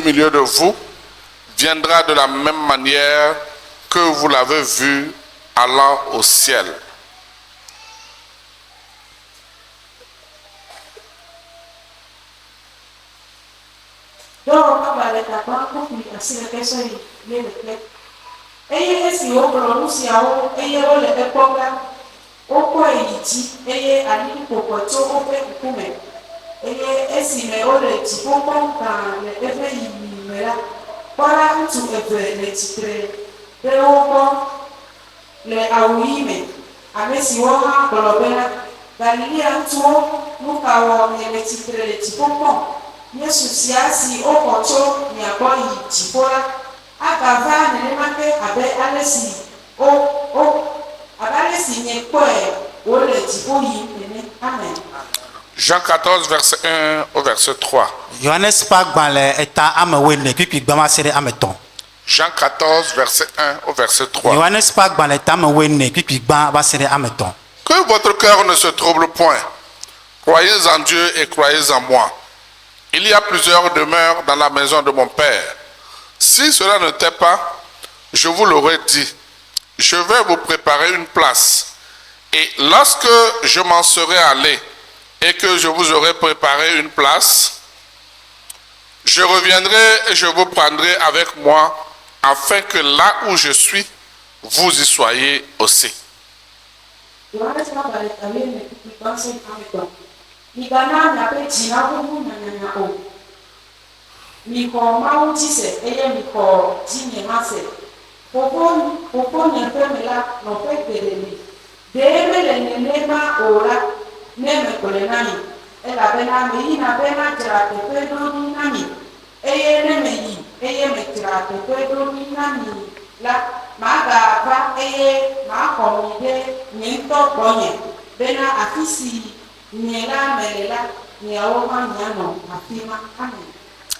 milieu de vous viendra de la même manière que vous l'avez vu allant au ciel. Jean 14, verset 1 au verset 3. Johannes Pagbalé est à Amewene, puis Bamasere Ameton. Jean 14, verset 1 au verset 3. Johannes Pagbalé est à Amewene, puis Bamasere Ameton. Que votre cœur ne se trouble point. Croyez en Dieu et croyez en moi. Il y a plusieurs demeures dans la maison de mon Père. Si cela n'était pas, je vous l'aurais dit. Je vais vous préparer une place. Et lorsque je m'en serai allé et que je vous aurai préparé une place, je reviendrai et je vous prendrai avec moi, afin que là où je suis, vous y soyez aussi.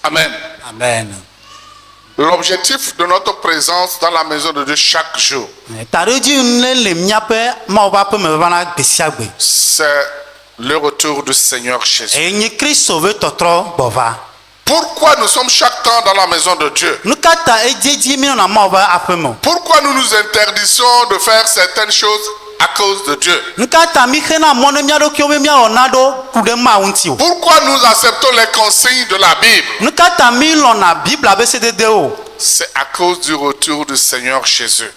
Amen. Amen. L'objectif de notre présence dans la maison de Dieu chaque jour, c'est le retour du Seigneur Jésus. Pourquoi nous sommes chaque temps dans la maison de Dieu? Pourquoi nous nous interdisons de faire certaines choses à cause de Dieu? Pourquoi nous acceptons les consignes de la Bible? C'est à cause du retour du Seigneur Jésus.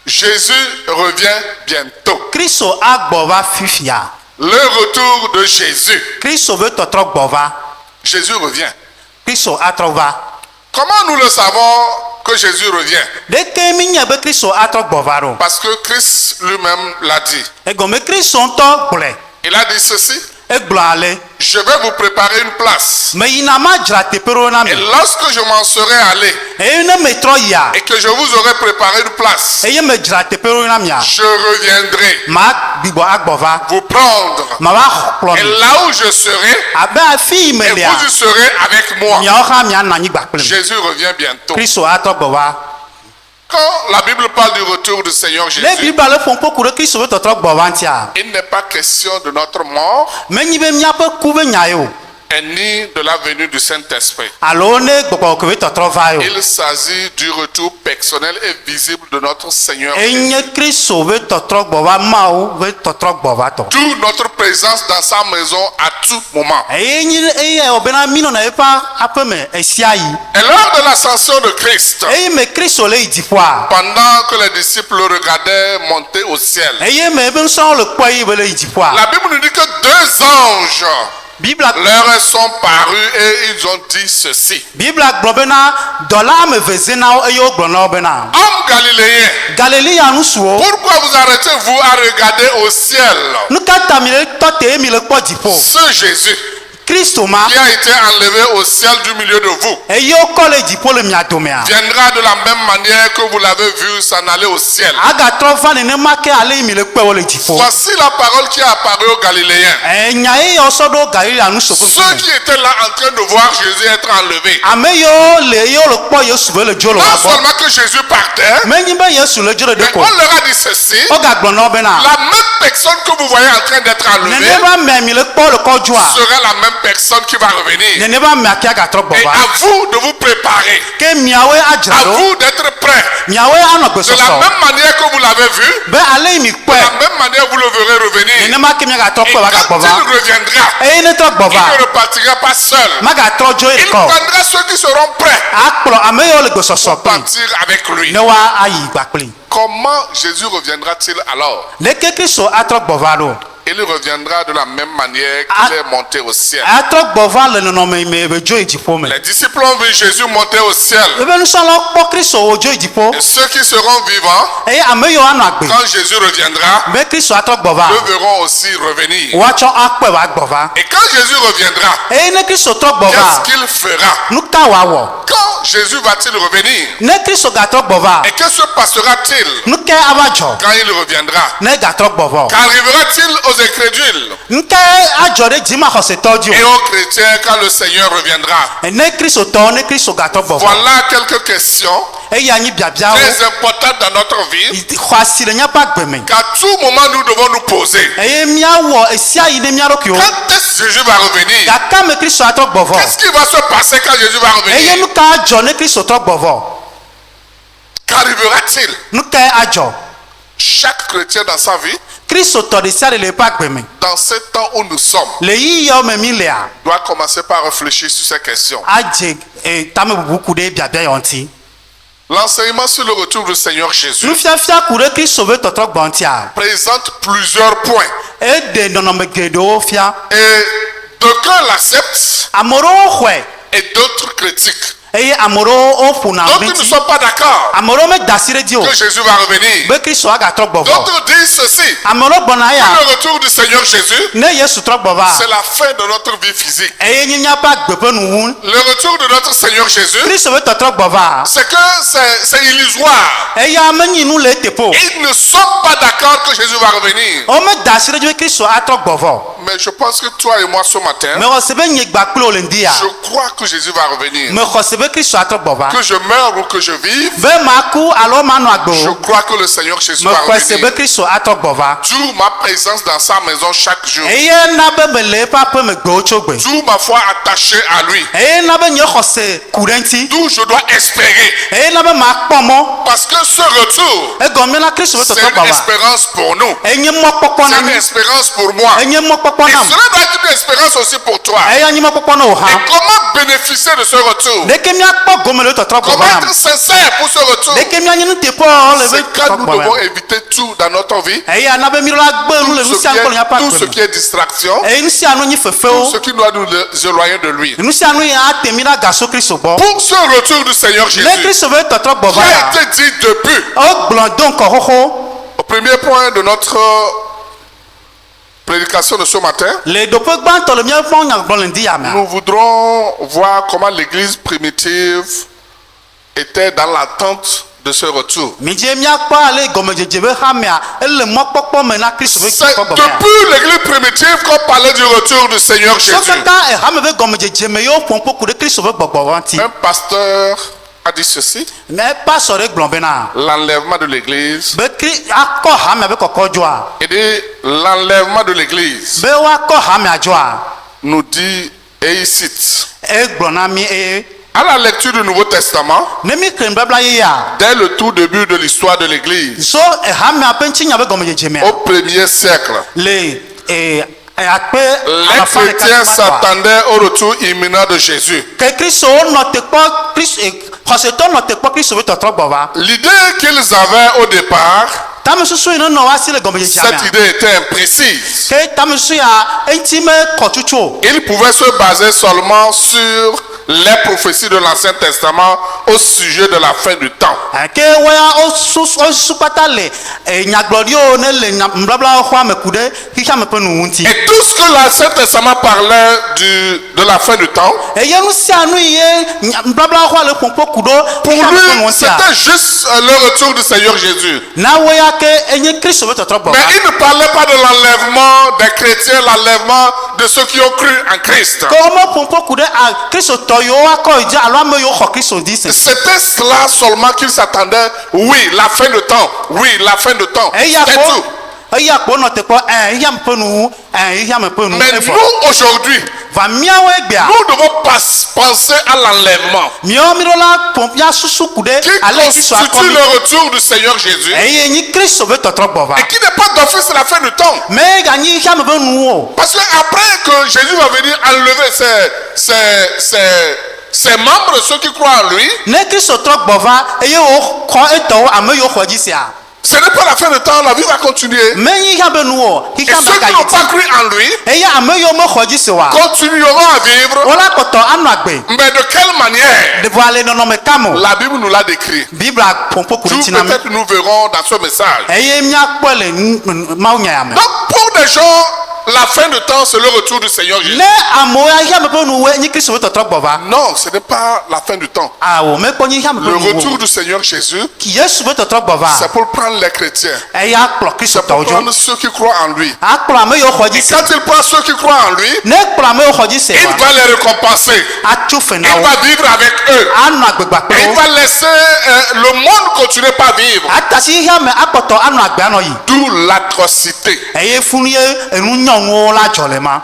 Jésus revient bientôt. Le retour de Jésus. Jésus revient. Comment nous le savons que Jésus revient? Parce que Christ lui-même l'a dit. Il a dit ceci: je vais vous préparer une place. Et lorsque je m'en serai allé et que je vous aurai préparé une place, je reviendrai vous prendre. Et là où je serai, et vous y serez avec moi. Jésus revient bientôt. Quand la Bible parle du retour du Seigneur Jésus, il n'est pas question de notre mort et ni de la venue du Saint-Esprit. Il s'agit du retour personnel et visible de notre Seigneur Jésus. D'où notre présence dans sa maison à tout moment. Et lors de l'ascension de Christ, pendant que les disciples le regardaient monter au ciel, la Bible nous dit que deux anges leur sont parus et ils ont dit ceci: Hommes galiléens, pourquoi vous arrêtez-vous à regarder au ciel? Ce Jésus qui a été enlevé au ciel du milieu de vous viendra de la même manière que vous l'avez vu s'en aller au ciel. Voici la parole qui est apparue aux Galiléens. Ceux qui étaient là en train de voir Jésus être enlevé. Non seulement que Jésus partait, mais on leur a dit ceci: la même personne que vous voyez en train d'être enlevée sera la même personne qui va revenir. neneba miakia gatrɔ Et gbɔva à vous de vous préparer. ke miawe À adzra vous d'être prêts. miawe anɔ De la gbesɔsɔ même manière que vous l'avez vu, be ale yi mi de kpɔe la même manière vous le verrez revenir. nenema ke miagatrɔ Et kpɔe va quand gagbɔva il reviendra, eye ne trɔ il gbɔva ne repartira pas seul. magatrɔ dzo Il yi kɔ prendra ceux qui seront prêts akplɔ ame yiwo le gbesɔsɔ pour kpli partir avec lui. ne wa ayi gbakpli Comment Jésus reviendra-t-il alors? leke kristu atrɔ gbɔva ɖo Il reviendra de la même manière qu'il est monté au ciel. atrɔ gbɔva le nɔnɔme me be dzo yi dziƒo me Les disciples ont vu Jésus monter au ciel. ebe nusrɔ̃lawo kpɔ kristu wòdzo yi dziƒo Et ceux qui seront vivants, eye ame yiwo anɔ agbe quand Jésus reviendra, be kristu atrɔ gbɔva le verront aussi revenir. woatsɔ akpɔe va gbɔva Et quand Jésus reviendra, eye ne kristu trɔ qu'est-ce gbɔva qu'il fera? nu ka wòawɔ Quand Jésus va-t-il revenir? ne kristu gatrɔ gbɔva Et que se passera-t-il nu ke ava dzɔ quand il reviendra? ne gatrɔ gbɔvɔ Qu'arrivera-t-il aux incrédules nu ke adzɔ ɖe dzimaxɔsetɔwo dzi et o aux chrétiens quand le Seigneur reviendra? ne kristu tɔ ne kristu gatrɔ gbɔvɔ Voilà quelques questions eye anyi biabiawo très importantes dans notre vie xɔ asi le míaƒe agbe me qu'à tout moment nous devons nous poser. eye míawɔ esia yi ne mía ɖokuiwo Quand est-ce que Jésus va revenir? gake me kristu atrɔ gbɔvɔ Qu'est-ce qui va se passer quand Jésus va eye revenir? nu ka adzɔ ne kristu trɔ gbɔvɔ Qu'arrivera-t-il? nu ke adzɔ Chaque chrétien dans sa vie, kristu tɔ ɖe sia ɖe le eƒe agbe me dans ce temps où nous sommes, le yiyawo me mi lea doit commencer par réfléchir sur ces questions. adze tame bubu ku ɖe biabia yawo ŋuti L'enseignement sur le retour du Seigneur Jésus nufiafia ku ɖe kristu ƒe tɔtrɔ gbɔ ŋutia présente plusieurs points. eɖe nɔnɔme geɖewo fia Et d'aucuns l'acceptent ame ɖewo xɔe et d'autres critiquent. eye ame ɖewo ƒona D'autres ɖe ne ŋuti sont pas d'accord ame ɖewo me da asi ɖe dzi o que Jésus va revenir. be kristu agatrɔ gbɔvɔ D'autres disent ceci. ame ɖewo gbɔna ya Le retour du Seigneur Jésus, ne yesu trɔ gbɔva c'est la fin de notre vie physique. eye nye míaƒe agbe ƒe nuwu Le retour de notre Seigneur Jésus, kristu ƒe tɔtrɔ gbɔva c'est que c'est illusoire. eya menyi nu le eteƒe o Ils ne sont pas d'accord que Jésus va revenir. wome da asi ɖe dzi be kristu atrɔ gbɔvɔ Mais je pense que toi et moi ce matin, me xɔ se be nye gba kple wo le ŋdi ya je crois que Jésus va revenir. me xɔ se be kristu atrɔ gbɔva Que je meure ou que je vive, be maku alo manɔ agbe je o crois que le Seigneur Jésus me va xɔ se be revenir. kristu atrɔ gbɔva D'où ma présence dans sa maison chaque jour. eye na be me le eƒe aƒe me gbewo tso gbe D'où ma foi attachée à lui. eye na be nye xɔ se ku ɖe ŋuti D'où je dois espérer. eye na be makpɔ mɔ Parce que ce retour, egɔme na kristu ƒe c'est tɔtrɔ une gbɔva espérance pour nous. enye mɔkpɔkpɔ C'est na une mi espérance pour moi. enye mɔkpɔkpɔ Et nam cela doit être une espérance aussi pour toi. eye anyi mɔkpɔkpɔ na wò Et hã comment bénéficier de ce retour? ɖeke míakpɔ gome le tɔtrɔ Comment gbɔva nam être sincère pour ce retour? ɖeke míanyi nuteƒe le C'est ƒe quand tɔtrɔ nous devons gbɔva éviter tout dans notre vie. eye ana be mi la gbe nu le nu Tout ce sia nu kple míaƒe tout ce agbe qui est distraction, me eye nu sia nu nyi tout fefewo ce qui doit nous éloigner de lui. nu sia nu ya ate mi la gaso kristu gbɔ Pour ce retour du Seigneur ne Jésus, kristu ƒe tɔtrɔ qui gbɔva a ya été dit depuis. wogblɔ do ŋkɔ xoxo Au premier point de notre prédication de ce matin, le ɖoƒe gbãtɔ le míaƒe nyagblɔ le ŋdi ya mea nous voudrons voir comment l'église primitive était dans l'attente de ce retour. midie míakpɔ ale gɔmedzedze be xamea ele mɔkpɔkpɔ me na kristu ƒe C'est tɔtrɔ gbɔva ya depuis l'église primitive qu'on parlait du retour du Seigneur so Jésus. katã ehame ƒe gɔmedzedze me yewo ƒo ŋkɔ ku ɖe kristu ƒe gbɔgbɔ ŋuti Un pasteur a dit ceci, me pasɔ ɖe gblɔ bena l'enlèvement de l'église. be akɔ hamea ƒe kɔkɔ dzɔa Il dit, l'enlèvement de l'église be woakɔ hamea dzɔa nous dit, et il cite, egblɔ na mi eye à la lecture du Nouveau Testament, ne mi ke nubabla yeyea dès le tout début de l'histoire de l'église, so hamea ƒe ŋutinya ƒe gɔmedzedze mea au premier siècle, le akpe les alafa ɖeka chrétiens kpakpa. s'attendaient au retour imminent de Jésus. ke kristuwo nɔ te kpɔ kristu xɔsetɔ nɔ te kpɔ kristu ƒe tɔtrɔ gbɔ va L'idée qu'ils avaient au départ, tame susu yi ne nɔ wasi le gɔmedzedzea cette mea idée était imprécise. ke tame susu ya eŋuti me kɔ tsutsu o Ils pouvaient se baser seulement sur les prophéties de l'Ancien Testament au sujet de la fin du temps. ke woya wosusu kpata le nyagblɔɖiwo ne le nubablawo xɔa me ku ɖe xixia me ƒe nuwu ŋuti Et tout ce que l'Ancien Testament parlait de la fin du temps, eye nu sia nu yi ye nubablawo xɔa le ƒoƒo ku ɖo pour xixia me ƒe nuwu lui, ŋutia c'était juste le retour du Seigneur Jésus. na woya ke enye kristu ƒe tɔtrɔ gbɔ Mais va il ne parlait pas de l'enlèvement des chrétiens, l'enlèvement de ceux qui ont cru en Christ. ke wome ƒoƒo ku ɖe kristutɔ yiwo akɔ yi dzi alo ame yiwo xɔ kristu di se C'était cela seulement qu'ils s'attendaient. Oui, la fin de temps. Oui, la fin de temps. eya C'est tout. kpo nɔ te kpɔ xixia me ƒe nuwu xixia me ƒe nuwu Mais efɔ nous, aujourd'hui, va miawo egbea nous devons penser à l'enlèvement miawo mi ɖo la pɔmpia susu ku ɖe qui ale Kristo constitue akɔmi le retour du Seigneur Jésus eye nyi Kristo be tɔtrɔ gbɔ va et qui n'est pas d'office la fin du temps. me ganyi xame be nu o Parce que après que Jésus va venir enlever ses membres, ceux qui croient en lui, ne Kristo trɔ gbɔ va eye wo kɔ etɔwo ame yiwo xɔ dzi sia ce n'est pas la fin du temps, la vie va continuer. me nyi xame be nu o Et xixame ceux qui ga n'ont yi pas cru en lui eye ame yiwo me xɔ dzi se wa continueront à vivre, wola kpɔtɔ anɔ agbe mais de quelle manière? de ale nɔnɔme kamo La Bible nous l'a décrit. bibla pɔnpo ku Tout ɖi tina me peut-être nous verrons dans ce message. eye miakpɔ le mawu nya ya me Donc pour des gens, la fin du temps, c'est le retour du Seigneur Jésus. ne amewo ya xame be nuwo nyi Kristo be tɔtrɔ gbɔ va Non, ce n'est pas la fin du temps. awo mekpɔ nyi xame be Le nuwo retour du Seigneur Jésus, Yesu be tɔtrɔ gbɔ va c'est pour prendre les chrétiens, eya kplɔ Kristo c'est pour tɔwo dzo prendre ceux qui croient en lui. akplɔ ame yiwo xɔ dzi se Quand il prend ceux qui croient en lui, ne kplɔ ame yiwo xɔ dzi se il wa va les récompenser. atso fe na Il wo va vivre avec eux. anɔ agbegba Et kple il wo va laisser le monde continuer pas vivre. atasi xame akpɔtɔ anɔ agbe anɔ yi D'où l'atrocité. eye funu ye enu nyɔnuwo la dzɔ le ma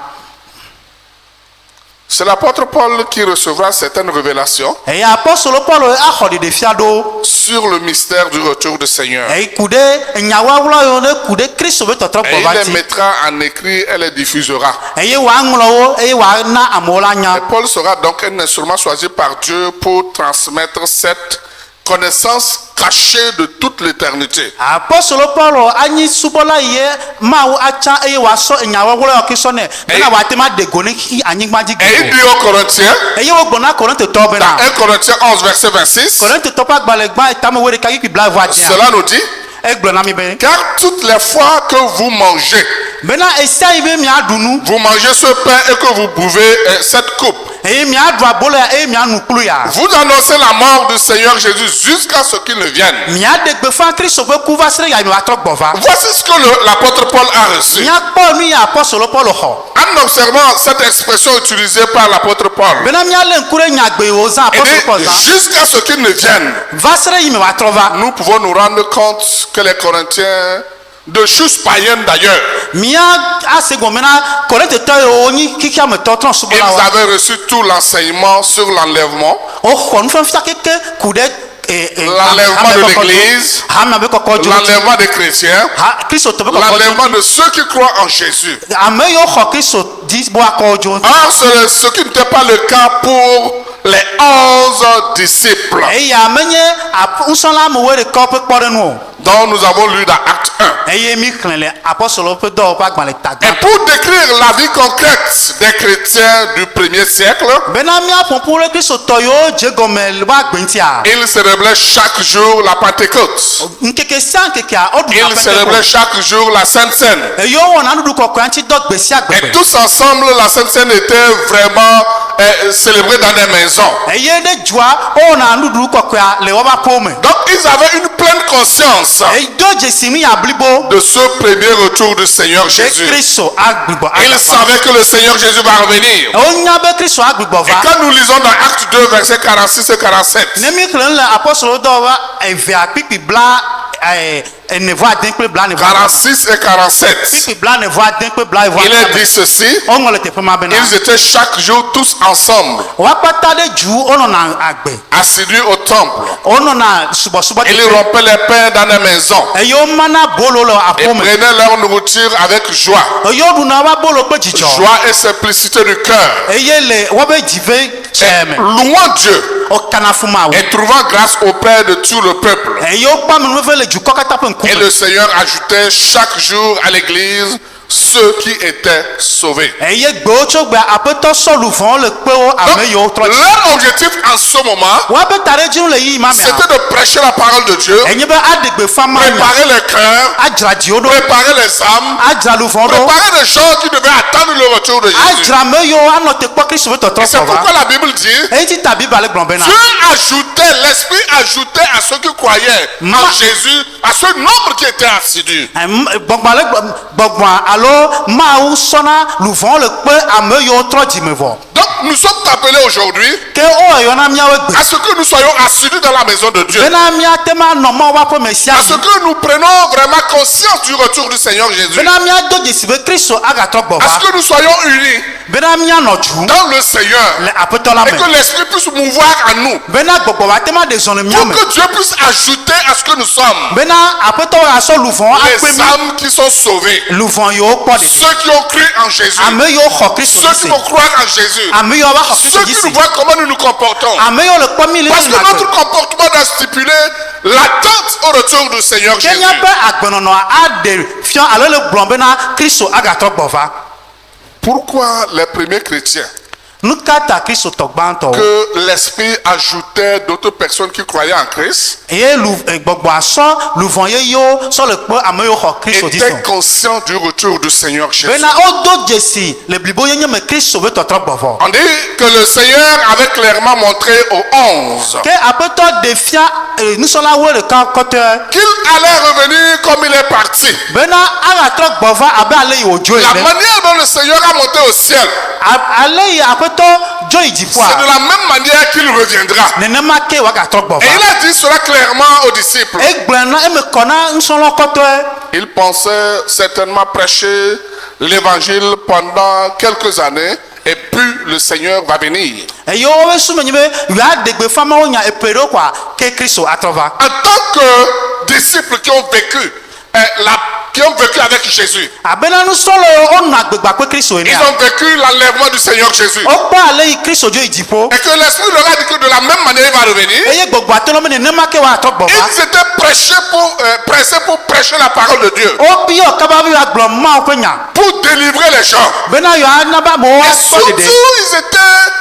C'est l'apôtre Paul qui recevra certaines révélations eye apɔstolo Paulo axɔ ɖeɖefia ɖo sur le mystère du retour du Seigneur. eye ku ɖe nyawawla yiwo ne ku ɖe Kristo be tɔtrɔ Et gbɔ il va les dzi mettra en écrit et les diffusera. eye wòaŋlɔ wo eye wòana amewo la nya Et Paul sera donc un instrument choisi par Dieu pour transmettre cette connaissance cachée de toute l'éternité. apɔstolo Paulo anyi subɔla yi ye mawu atsa eye wòasɔ nyawawla yiwo ke sɔ nɛ bena wòate ma de go ne xi anyigba dzi Et il gbe dit aux Corinthiens, eye wogbɔna Korintetɔwo bena dans 1 Corinthiens 11, verset 26, Korintetɔ ƒe agbalẽ gbã etame wo ɖeka kikui bla voa dia cela nous dit, egblɔ na mi be car toutes les fois que vous mangez, bena esia yi be miaɖu nu vous mangez ce pain et que vous buvez cette coupe, eye miaɖu abolo ya eye mianu kplu ya vous annoncez la mort du Seigneur Jésus jusqu'à ce qu'il ne vienne. miaɖe gbefa Kristo ƒe ku va se ɖe yame wòatrɔ gbɔ va Voici ce que l'apôtre Paul a reçu. miakpɔ nu ya apɔstolo Paulo xɔ En observant cette expression utilisée par l'apôtre Paul, bena mialé ŋku ɖe nyagbe yiwo zã il apɔstolo Paulo dit zã jusqu'à ce qu'il ne vienne, va se ɖe yi me wòatrɔ va nous pouvons nous rendre compte que les Corinthiens, de choses païennes d'ailleurs, mia ase gɔme na Korintetɔ yiwo nyi xixiametɔ trɔ ils subɔla wa avaient reçu tout l'enseignement sur l'enlèvement, woxɔ nufɛnfia keke ku ɖe l'enlèvement de l'Église, hame be kɔkɔ dzo l'enlèvement des chrétiens, Kristo tɔ be kɔkɔ dzo l'enlèvement de ceux qui croient en Jésus. ame yiwo xɔ Kristo dzi bo akɔ dzo Or, ce qui n'était pas le cas pour les 11 disciples eye ame nye nusrɔ̃la amewo ɖeka ƒe kpɔɖeŋu o dont nous avons lu dans Acte 1. eye mi xlẽ le apɔstolo ƒe dɔwɔƒe agbalẽ Et tagba pour décrire la vie concrète des chrétiens du premier siècle, bena míaƒoƒo ɖe kristotɔ yiwo dze gɔme le woa gbentia ils célébraient chaque jour la Pentecôte. nkeke sia nkekea woɖu Ils célébraient chaque jour la Sainte Seine. eyiwo wɔna nuɖu kɔkɔe ŋuti dɔ gbe sia Et gbe tous ensemble, la Sainte Seine était vraiment célébrée dans des maisons. eye ɖe dzua wowɔna nuɖuɖu kɔkɔea le woƒe aƒewo me Donc ils avaient une pleine conscience edo dzesinu ya blibo de ce premier retour du Seigneur ɖe Jésus. kristo agbigbɔ Ils savaient que le Seigneur Jésus va revenir. wonya be kristo agbigbɔ Et va quand nous lisons dans Acte 2, versets 46 et 47, ne mi xlẽ le apɔstolo dɔwɔƒe evea kpikpi bla ene-vɔ ade kple bla ne-vɔ 46 et 47, kpikpi bla ne-vɔ ade kple bla ne-vɔ il est dit ceci, woŋlɔ le teƒe ma bena ils étaient chaque jour tous ensemble, wo akpata ɖe dzu wonɔna agbe assidus au temple. wonɔna subɔsubɔ Ils teƒe rompaient les pains dans les maisons eye womana bolo le et aƒewo me prenaient leur nourriture avec joie. eye woɖuna woƒe bolo kple dzidzɔ Joie et simplicité du cœur, eye le woƒe dzive me louant Dieu wokana fu ma wo et trouvant grâce auprès de tout le peuple. eye wokpɔ amenuveve le dukɔ katã ƒe Et ŋkume le Seigneur ajoutait chaque jour à l'église ceux qui étaient sauvés. eye gbewo tso gbea aƒetɔ sɔlu vɔwo le kpewo Donc, ame yiwo trɔ dzi leur objectif en ce moment, woaƒe taɖedzinu le yiyi ma mea c'était de prêcher la parole de Dieu, enye be aɖe gbefa ma nya préparer les cœurs, adzra dziwo ɖo préparer les âmes, adzra luvɔ ɖo préparer les gens qui devaient attendre le retour de Jésus. adzra ame yiwo anɔ te kpɔ kristu ƒe tɔtrɔ C'est kɔ pourquoi va la Bible dit, eyi ti ta bible le gblɔ bena Dieu ajoutait, l'Esprit ajoutait à ceux qui croyaient en Jésus, à ce nombre qui était assidu. gbɔgbɔ le gbɔgbɔ alo mawu sɔna luvɔn le kpe ame yiwo trɔ dzime vɔ. Donc nous sommes appelés aujourd'hui ke o yɔna miawo gbe. à ce que nous soyons assidus dans la maison de Dieu. bena miatema nɔ mɔ wa ƒe me sia À ce que nous prenons vraiment conscience du retour du Seigneur Jésus. bena miado dzesi be kristu agatrɔ gbɔ À ce va. que nous soyons unis bena mianɔ dzu dans le Seigneur. le aƒetɔ la Et que me. l'Esprit puisse mouvoir en nous. bena gbɔgbɔ wa tema de zɔn le mia Pour me. que Dieu puisse ajouter à ce que nous sommes bena aƒetɔ wa asɔ luvɔn akpe les mi. âmes qui sont sauvées. luvɔn yiwo kpɔ de. Ceux qui ont cru en Jésus. ame yiwo xɔ kristu Ceux dzi qui se. vont croire en Jésus. ame yiwo va xɔ kristu Ceux dzi qui se. nous voient comment nous nous comportons. ame yiwo le kpɔ mi le Parce que yina notre gbe. comportement doit stipuler l'attente au retour du Seigneur ke Jésus. miaƒe agbenɔnɔ aɖe fiɔ alo le gblɔm bena kristu agatrɔ gbɔ va. Pourquoi les premiers chrétiens, nu ka ta kristu tɔ gbãtɔwo. que l'Esprit ajoutait d'autres personnes qui croyaient en Christ, eye gbɔgbɔ asɔ luvɔn yeyewo sɔ le kpe ame yiwo xɔ kristu dzi étaient sɔn. conscients du retour du Seigneur Jésus. bena wodo dzesi le blibo yenye me kristu be tɔtrɔ gbɔ vɔ. On dit que le Seigneur avait clairement montré aux 11 ke aƒetɔ de fia nusɔlawo ɖeka kɔtɔe qu'il allait revenir comme il est parti. bena agatrɔ gbɔ va abe ale yi wòdzo La ene. manière dont le Seigneur a monté au ciel, ale yi aƒetɔ dzo yi c'est de dziƒoa la même manière qu'il reviendra. nenema ke wagatrɔ gbɔ Et il va. a dit cela clairement aux disciples. egblẽ na eme kɔ na nusɔlɔ kɔtɔe. Il pensait certainement prêcher l'évangile pendant quelques années et puis le Seigneur va venir. eye wobe sume nyi be yeaɖegbe famawo nya epe ɖo koa ke kristu atrɔ va. En tant que disciples qui ont vécu, avec Jésus, abena nusɔlɔwo wonɔ agbegba kpe kristu ils enea. ont vécu l'enlèvement du Seigneur Jésus. wokpɔ ale yi kristu dzo yi dziƒo. Et que l'Esprit leur a dit que de la même manière il va revenir. eye gbɔgbɔ atɔ be nenema ke woatrɔ gbɔ va. Ils étaient pressés pour prêcher la parole de Dieu, wobiyɔ kaba be woagblɔ mawo ƒe nya. pour délivrer les gens. bena yewoana be amewo Et akpɔ surtout, ɖeɖe. ils étaient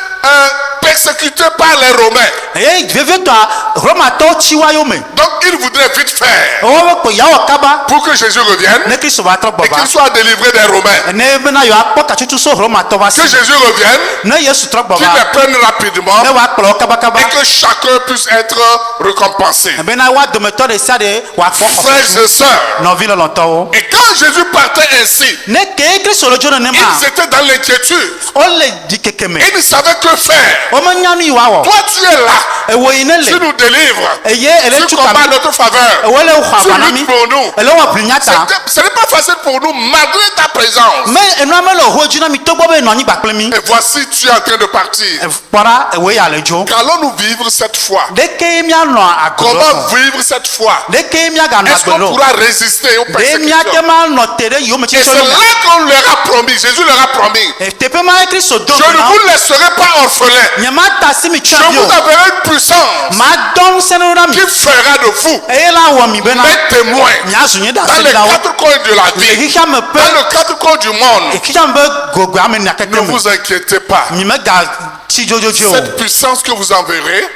persécutés par les Romains. eye vevietɔa romatɔwo tsi wa yo me. Donc ils voudraient vite faire wobe kpɔ yawɔ kaba pour que Jésus revienne ne kristu va trɔ et gbɔ va. qu'il soit délivré des Romains. ne bena yewoakpɔ katsutsu so romatɔ va si. Que Jésus revienne, ne yesu trɔ gbɔ qu'il va. les prenne rapidement ne woakplɔ wo kabakaba. et que chacun puisse être récompensé. bena wa dometɔ ɖe sia ɖe wòakpɔ Frères xɔsɔsu. et sœurs, nɔvi lɔlɔtɔwo. et quand Jésus partait ainsi, ne ke kristu le dzo nenema. ils étaient dans l'inquiétude. wole dzikeke me. Ils ne savaient que faire. womenya nu yi woawɔ. Toi, tu es là. ewo yi ne Tu le. nous délivres. eye ele Tu tsu combats kami. notre faveur. ewo le xɔ Tu agba na luttes mi. pour nous. ele wɔ blinya ta. Ce n'est pas facile pour nous malgré ta présence. me enua me le ho dzi na mi togbɔ be enɔ anyigba kple mi. Et voici, tu es en train de partir. kpɔɖa ewo ya le dzo. Qu'allons-nous vivre cette fois? ɖeke mianɔ agbe Comment lɔ. vivre cette fois? ɖeke miaganɔ Est-ce agbe qu'on lɔ. pourra résister aux ɖe persécutions? miate ma nɔ te ɖe yiwo me Et c'est tsitsɔ là qu'on leur a promis, Jésus leur a promis, teƒe ma ye kristu do je ne na vous laisserai pas orphelins. nye ma ta si mi Je tsɔ vi vous o. enverrai une puissance ma dɔn sɛnɛ na mi. qui fera de vous eye la wɔ mi bena. des témoins nyazu nye da dans se les la wo. quatre coins de la le vie, xixia me dans pe. les quatre coins du monde. xixia me be gogoe ame nia keke Ne me. vous inquiétez pas. mi me ga tsi dzodzodzo o. Cette puissance que vous enverrez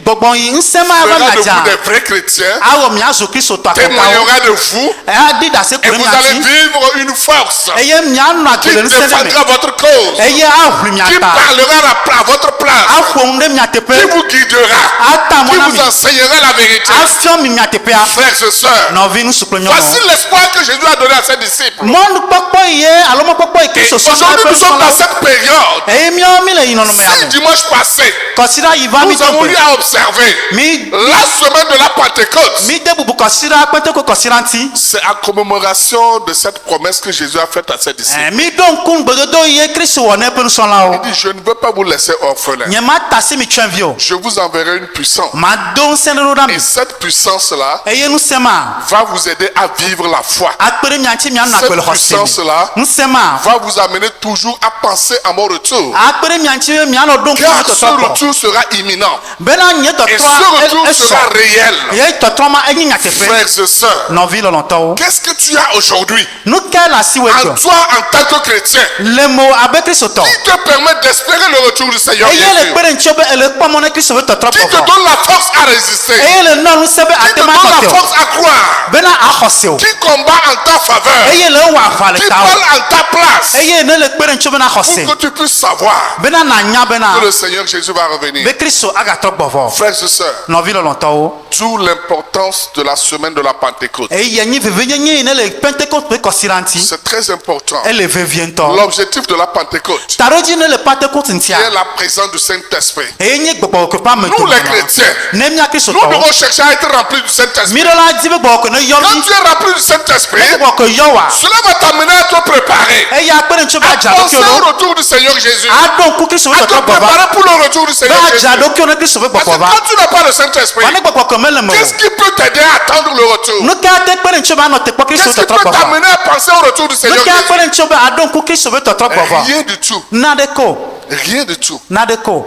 gbɔgbɔ yi nsɛm a fera va de vous miadza. des vrais chrétiens, awɔ miazu kristu tɔ akɔkawo. témoignera de vous adi da se et kure vous allez miati. vivre une force eye mianɔ qui agbe le nsɛm me. défendra votre cause, eye aʋli qui miata. parlera à votre place, aƒo nu ɖe mia qui teƒe. vous guidera, ata qui mɔ na mi. vous enseignera la vérité. afiɔ mi mia teƒea. Frères et sœurs, nɔvi nusu kple voici nyɔnu. l'espoir que Jésus a donné à ses disciples. mɔnukpɔkpɔ yi ye alo mɔkpɔkpɔ yi Et kristu sɔ aujourd'hui, nous sommes dans na cette période. eye miawo mi le yi nɔnɔme ya Si me. dimanche passé, kɔsira yi va mi nous avons eu dɔgbe. à observer mi la semaine de la Pentecôte. mi de bubu kɔsira kpɛtɛko kɔsira ŋti. C'est en commémoration de cette promesse que Jésus a faite à ses disciples. mi do ŋku gbedodo yi ye kristu wɔ ne ƒe nusrɔ̃lawo. Il dit, je ne veux pas vous laisser orphelins. nye ma ta si mi tsɔe vi o. Je vous enverrai une puissance. ma do ŋusẽ ɖe ɖo ɖa mi. Et cette puissance-là eye ŋusẽ ma. va vous aider à vivre la foi. akpe ɖe mia ŋuti mianɔ Cette agbe le xɔse me. puissance-là ŋusẽ ma. va vous amener toujours à penser à mon retour. akpe ɖe mia ŋuti be mianɔ ɖo ŋku Car ce tɔtrɔ gbɔ. retour sera imminent. bena nye Et ce tɔtrɔa retour sera esɔ. réel. ye tɔtrɔ ma enye nyateƒe. Frères et sœurs, nɔvi lɔlɔtɔwo. qu'est-ce que tu as aujourd'hui nu ke le asiwɔe en dzɔ. toi en tant que chrétien le mo abe kristu tɔ. qui te permet d'espérer le retour du Seigneur eye le Jésus, kpe ɖe ŋuti be ele kpɔ mɔ ne kristu be tɔtrɔ qui te gbɔ va. donne la force à résister? eye le nɔ ŋusẽ be qui te donne la force à croire, bena axɔse o qui combat en ta faveur, eye le wɔ aʋa le qui ta parle o en ta place, eye ne le kpe ɖe ŋutsu bena xɔse pour que tu puisses savoir bena nanya bena que le Seigneur Jésus va revenir. be kristo agatɔ gbɔvɔ Frères et sœurs, nɔvi lɔlɔtɔwo d'où l'importance de la semaine de la Pentecôte. eye nyi vevenyenye yi ne le pentecote ƒe kɔsi ŋuti C'est très important. ele vevie ŋutɔ L'objectif de la Pentecôte taɖodzi ne le pentecote est ŋutia la présence du Saint-Esprit. eye nye gbɔgbɔ kɔkɔ ame Nous les chrétiens, ne mia nous kristotɔwo devons chercher à être remplis du Saint-Esprit. mi ɖe la di be gbɔgbɔ ne yɔ Quand mi tu es rempli du Saint-Esprit, ne gbɔgbɔ yɔ wa cela va t'amener à te préparer, eye akpe ɖe ŋutsu be à adza penser ɖokuiwo au ɖo retour du Seigneur Jésus, aɖo ŋku kristo ƒe à te tɔtrɔ gbɔva préparer pour le retour du be Seigneur Jésus. adza ɖokuiwo ne kristo ƒe Parce que gbɔgbɔ va quand tu n'as pas le Saint-Esprit, wa ne gbɔgbɔ ke mele me qu'est-ce o qui peut t'aider à attendre le retour? nu ke ate kpe ɖe ŋutsu be anɔ te kpɔ kristo Qu'est-ce qui tɔtrɔ peut gbɔva t'amener à penser au retour du nu Seigneur ke akpe Jésus? ɖe ŋutsu be aɖo ŋku kristo ƒe tɔtrɔ gbɔva Rien du tout. naɖeke o Rien du tout. naɖeke o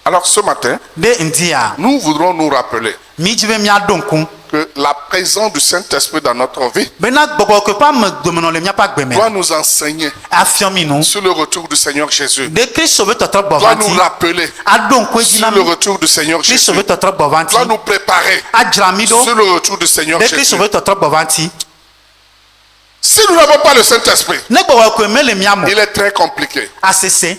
Alors ce matin, ɖe ŋdia nous voudrons nous rappeler mi dzi be miaɖo ŋku que la présence du Saint-Esprit dans notre vie bena gbɔgbɔ ke ƒe amedomenɔ le miaƒe agbe doit mea nous enseigner afiɔ mi nu sur le retour du Seigneur Jésus. ɖe kristo ƒe tɔtrɔ Doit gbɔva nous ŋuti rappeler aɖo ŋku edzi sur na le mi retour du Seigneur kristo Jésus. ƒe tɔtrɔ gbɔva Doit ŋuti nous préparer adzra mi ɖo sur le retour du Seigneur ɖe Jésus. kristo ƒe tɔtrɔ gbɔva ŋuti Si nous n'avons pas le Saint-Esprit, ne gbɔgbɔ ke mele mia me il est très compliqué asese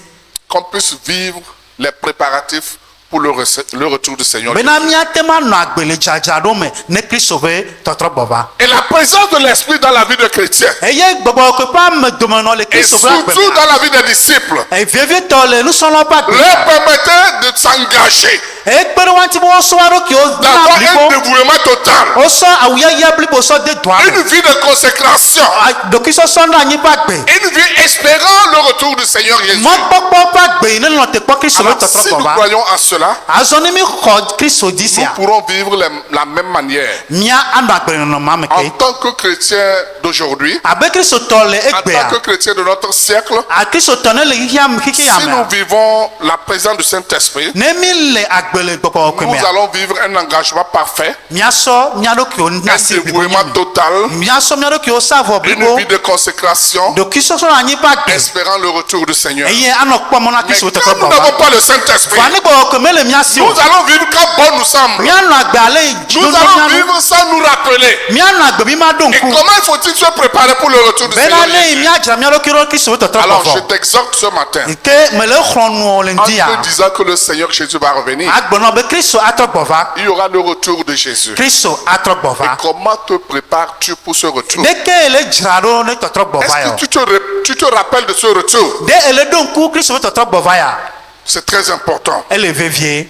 qu'on puisse vivre les préparatifs pour le retour du Seigneur Jésus. bena miate ma nɔ agbe le dzadzraɖo me ne kristo ƒe tɔtrɔ gbɔva Et la présence de l'Esprit dans la vie de chrétien, eye gbɔgbɔ ke ƒe amedomenɔ le et kristo ƒe agbe surtout mea dans la vie des disciples, vevietɔ le nusrɔ̃lawo ƒe agbe leur mea permettait de s'engager, eye kpe ɖe wanti be wosɔ aɖokuiwo d'avoir na un blibo dévouement total, wosɔ awuyaya blibo sɔ de dua une me vie de consécration, ɖokuisɔsɔ ɖe anyi ƒe agbe une vie espérant le retour du Seigneur Jésus. mɔkpɔkpɔ ƒe agbe yi ne lɔ te kpɔ kristo ƒe Alors, tɔtrɔ si nous gbɔva croyons en cela, azɔ ne mi xɔ kristo dzi nous sia pourrons vivre la même manière. mia anɔ agbenɔnɔma me En ke tant que chrétiens d'aujourd'hui, abe kristotɔ le en tant egbea que chrétiens de notre siècle, akristotɔ ne le xixia si nous mea vivons la présence du Saint-Esprit, ne mi le agbe le gbɔgbɔ ke nous mea allons vivre un engagement parfait, miasɔ mia ɖokuiwo na un si blibo dévouement nyi me total, miasɔ mia ɖokuiwo sa vɔ une blibo vie de consécration, ɖokuisɔsɔ ɖe anyi ƒe agbe espérant le retour du Seigneur. eye anɔ kpɔ mɔ na Mais kristo ƒe quand tɔtrɔ nous n'avons gbɔva pas le Saint-Esprit, va ne gbɔgbɔ ke mele mia si o nous allons vivre quand bon nous semble. mianɔ agbe ale Nous dodo allons mianu vivre sans nous rappeler. mianɔ agbe mi ma ɖo Et ŋku comment faut-il se préparer pour le retour du bena Seigneur ne yi Jésus? miadzra mia ɖokui ɖo kristo ƒe tɔtrɔ Alors je gbɔvɔ t'exhorte ce matin ke mele xlɔ̃ nuwo le en ŋdia te disant que le Seigneur Jésus va revenir. agbenɔ be kristo atrɔ gbɔva Il y aura le retour de Jésus. kristo atrɔ gbɔva Comment te prépares-tu pour ce retour? ɖeke ele dzra ɖo ne tɔtrɔ gbɔva Est-ce yɔ que tu te rappelles de ce retour? ɖe ele ɖo ŋku kristo ƒe tɔtrɔ gbɔva ya C'est très important. ele vevie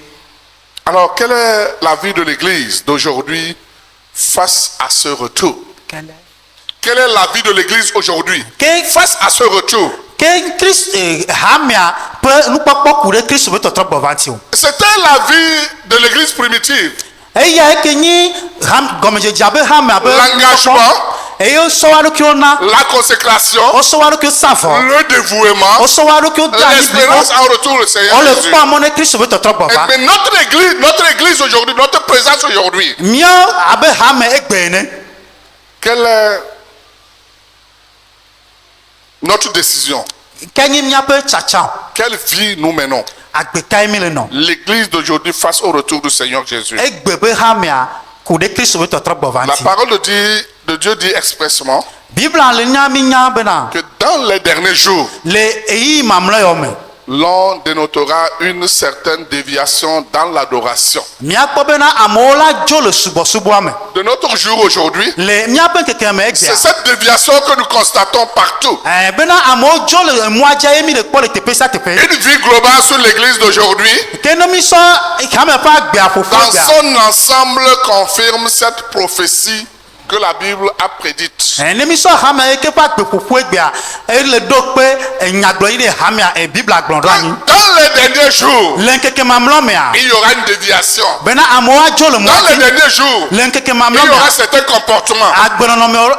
Alors, quelle est la vie de l'Église d'aujourd'hui face à ce retour? Quelle est la vie de l'Église aujourd'hui ke face à ce retour? ke kristo hamia ƒe nukpɔkpɔ ku ɖe kristo ƒe tɔtrɔ gbɔva ŋuti o C'était la vie de l'Église primitive. eya eke nyi gɔmedzedzea be hamia be L'engagement, eye wosɔ wa ɖokuiwo na la consécration, wosɔ wa ɖokuiwo sa vɔ le dévouement, wosɔ wa ɖokuiwo de anyi blibo l'espérance en retour du Seigneur wole Jésus. kpɔ mɔ ne kristo ƒe tɔtrɔ gbɔva Mais notre église aujourd'hui, notre présence aujourd'hui, míɔ abe hame egbe ene quelle est notre décision? ke nyi míaƒe tsatsa Quelle vie nous menons? agbekae mi le nɔ L'église d'aujourd'hui face au retour du Seigneur Jésus. egbe be hamia ku ɖe kristo ƒe tɔtrɔ gbɔva La ŋuti parole de Dieu dit expressement biblia le nya mi nya bena que dans les derniers jours, le eyi mamlɛyɔ me l'on dénotera une certaine déviation dans l'adoration. míakpɔ bena amewo la dzo le subɔsubɔa me De notre jour aujourd'hui, le míaƒe ŋkeke me c'est egbea cette déviation que nous constatons partout. bena amewo dzo le emua dza ye mi le kpɔ le teƒe sia teƒe Une vie globale sur l'église d'aujourd'hui, ke ne mi sɔ hame ƒe agbea ƒoƒu dans egbea son ensemble, confirme cette prophétie que la Bible a prédite. ne mi sɔ hame yi ke ƒe agbe ƒoƒu egbea ele ɖo kpe nyagblɔ yi ɖe hamea biblia gblɔ ɖo anyi Dans les derniers jours, le ŋkeke mamlɔ mea il y aura une déviation. bena amewo adzo le Dans les mɔa dzi derniers jours, le ŋkeke il mamlɔ y aura mea certains comportements.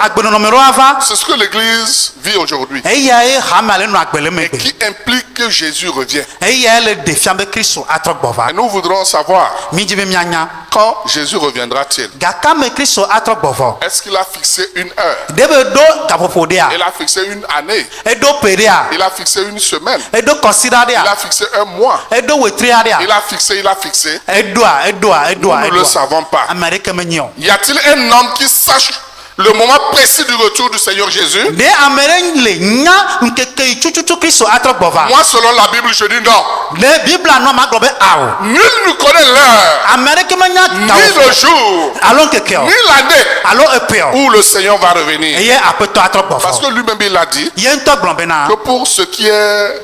agbenɔnɔmewo ava C'est ce que l'église vit aujourd'hui. eyae hamea le nɔ agbe le megbe Qui implique que Jésus revient. eyae le ɖe fia be kristo atrɔ gbɔva Et nous voudrons savoir mi dzi be mianya quand Jésus reviendra-t-il? gakame Kristo atrɔ gbɔvɔ Est-ce qu'il a fixé une heure? debe do gaƒoƒo ɖea Il a fixé une année? edo ƒe ɖea Il a fixé une semaine? edo kɔsira Il a ɖea fixé un mois? edo wetria Il ɖea a fixé, il a fixé. edoa Nous ne le savons pas. ame ɖeke menye o Y a-t-il un homme qui sache le moment précis du retour du Seigneur Jésus? ɖe ame ɖe le nya ŋkeke yi tututu Kristo atrɔ gbɔva Moi, selon la Bible, je dis non. ɖe biblia nɔ ma gblɔ be awo Nul ne connaît l'heure, ame ɖeke menya ni gawo le jour, alo ŋkeke o ni l'année alo eƒe o où le Seigneur va revenir. eye aƒetɔ atrɔ Parce que gbɔvɔ lui-même, il a dit ye ŋutɔ gblɔ bena que pour ce qui est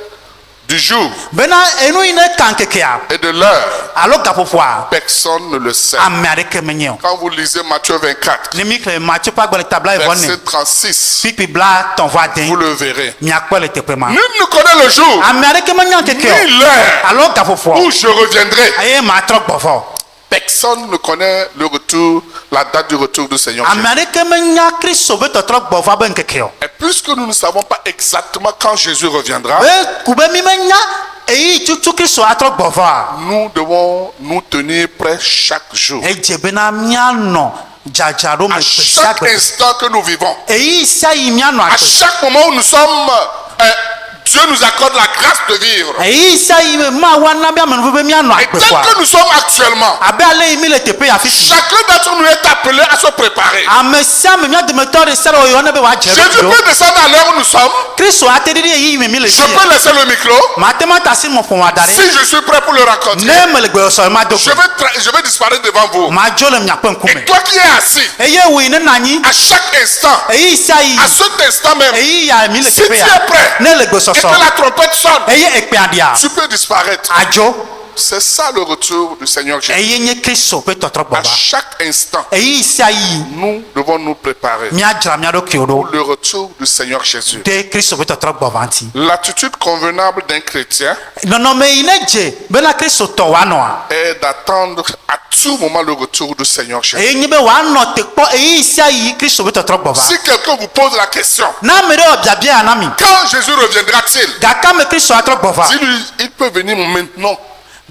du jour bena enu yi ne ka ŋkekea et de l'heure, alo gaƒoƒoa personne ne le sait. ame aɖeke menye o Quand vous lisez Matthieu 24, ne mi xlẽ Matthieu ƒe agbalẽ tabla evɔ ne verset 36, kpikpi bla tɔn vɔ vous ade le verrez. miakpɔ le teƒe ma Nul ne connaît le jour, ame aɖeke menya ŋkeke ni o l'heure alo gaƒoƒoa où je reviendrai. eye matrɔ gbɔvɔ Personne ne connaît le retour, la date du retour du Seigneur ame Jésus. aɖeke menya Kristo be tɔtrɔ gbɔva be ŋkeke o Et puisque nous ne savons pas exactement quand Jésus reviendra, be ku be mi menya eyi tutu Kristo atrɔ gbɔva nous devons nous tenir prêts chaque jour. edze bena mianɔ dzadzraɖo me À gbe sia chaque gbe instant que nous vivons, eyi sia yi mianɔ à agbe chaque moment où nous sommes, Dieu nous accorde la grâce de vivre. eyi sia yi mawu ana be amenuve be mianɔ Et agbe tel koa que nous sommes actuellement, abe ale yi mi le teƒe ya fifi chacun d'entre nous est appelé à se préparer. ame sia ame mia dometɔ ɖe sia ɖe wɔyɔ ne be wòadze Jésus ɖo peut descendre à l'heure où nous sommes. Kristo ate ɖi ɖe eyi me mi le Je fi peux laisser le micro. mate ma ta si mɔƒɔmɔ da Si ɖe je suis prêt pour le rencontrer, ne me le gbeyɔsɔ ma do je gbe vais disparaître devant vous. madzo le miaƒe Et ŋkume toi qui es assis, eye wòyi ne na anyi à chaque instant, eyi sia yi à cet instant même, eyi ya mi le si tu teƒe es ya prêt ne le et que gbesɔsɔ la trompette sonne, eye ekpea ɖia tu peux disparaître. adzo C'est ça le retour du Seigneur Jésus. eye nye Kristo ƒe tɔtrɔ À gbɔva chaque instant, eyi sia yi nous devons nous préparer miadzra mia ɖokuiwo pour ɖo le retour du Seigneur Jésus. ɖe Kristo ƒe tɔtrɔ gbɔva ŋuti L'attitude convenable d'un chrétien nɔnɔme yi ne dze bena Kristo tɔ wòanɔa est d'attendre à tout moment le retour du Seigneur Jésus. eye nye be wòanɔ te kpɔ eyi sia yi Kristo ƒe tɔtrɔ gbɔva Si quelqu'un vous pose la question, na ame ɖe wɔ biabia na mi quand Jésus reviendra-t-il? gake me Kristo atrɔ gbɔva Dis-lui, il peut venir maintenant,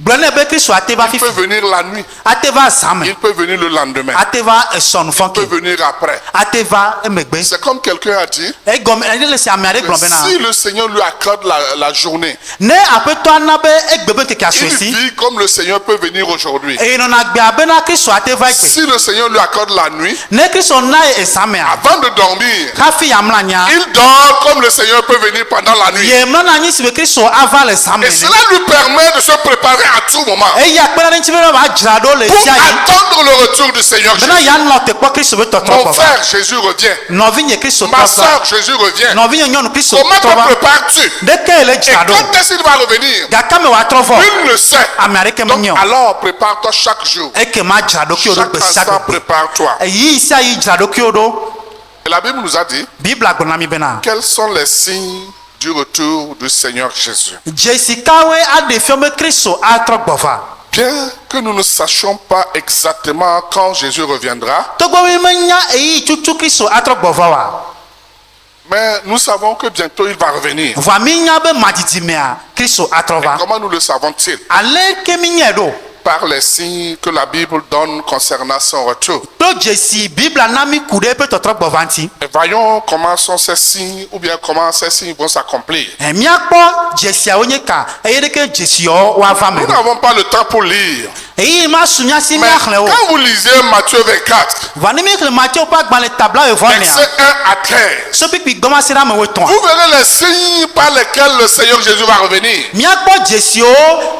gblɔ ne be Kristo ate va il peut fifi venir la nuit, ate va zã me il peut venir le lendemain, ate va esɔnufɔ il peut ke venir après. ate va emegbe C'est comme quelqu'un a dit, egɔme ene le si ame aɖe gblɔ bena si le Seigneur lui accorde la journée, ne aƒetɔ ana be egbe be ŋkeke il asue si vit comme le Seigneur peut venir aujourd'hui. eye nɔna gbea bena Kristo ate va gbe Si le Seigneur lui accorde la nuit, ne Kristo na ye ezã mea avant de dormir, hafi yamlɔ anya il dort comme le Seigneur peut venir pendant la nuit. ye mlɔna anyi si be Kristo ava le zã me Et cela lui permet de se préparer à tout moment eya kpena ɖe ŋuti be wòadzra ɖo le pour sia yi attendre le retour du Seigneur bena Jésus. yeanɔ te kpɔ Kristo be tɔtrɔ Mon gbɔva frère, Jésus revient. nɔvinye Kristo Ma trɔ va soeur, Jésus revient. nɔvinye nyɔnu Kristo Comment trɔ te va prépares-tu? ɖeke ye le Et dzra ɖo quand est-ce qu'il va revenir? gake me wòatrɔ vɔ Nul ne sait. ame aɖeke Donc menye o alors prépare-toi chaque jour. eke ma dzra ɖokuiwo ɖo Chaque gbe sia instant gbe prépare-toi. eyi sia yi dzra ɖokuiwo ɖo Et la Bible nous a dit bibla gblɔ na mi bena quels sont les signes du retour du Seigneur Jésus. dzesikawoe aɖe fiɔ be Kristo atrɔ gbɔva Bien que nous ne sachions pas exactement quand Jésus reviendra, togbɔ be menya eyi tutu Kristo atrɔ gbɔva wa mais nous savons que bientôt il va revenir. vɔa mi nya be madidimea Kristo atrɔ va Comment nous le savons-ils? ale ke mi nyae ɖo Par les signes que la Bible donne concernant son retour. to dzesi bibla na mi ku ɖe eƒe tɔtrɔ gbɔva ŋuti Et voyons comment sont ces signes ou bien comment ces signes vont s'accomplir. miakpɔ dzesiawo nye ka eye ɖeke dzesiawo woava me Nous ɖo n'avons pas le temps pour lire. eyi ma su nya si Mais miaxlẽ o quand vous lisez Matthieu 24, vɔa ne mi xlẽ Matthew ƒe agbalẽ tabla evɔ nea versets 1 à 13, so kpikpi gbɔma se ɖe ame wetɔ̃a vous verrez les signes par lesquels le Seigneur Jésus va revenir. miakpɔ dzesiwo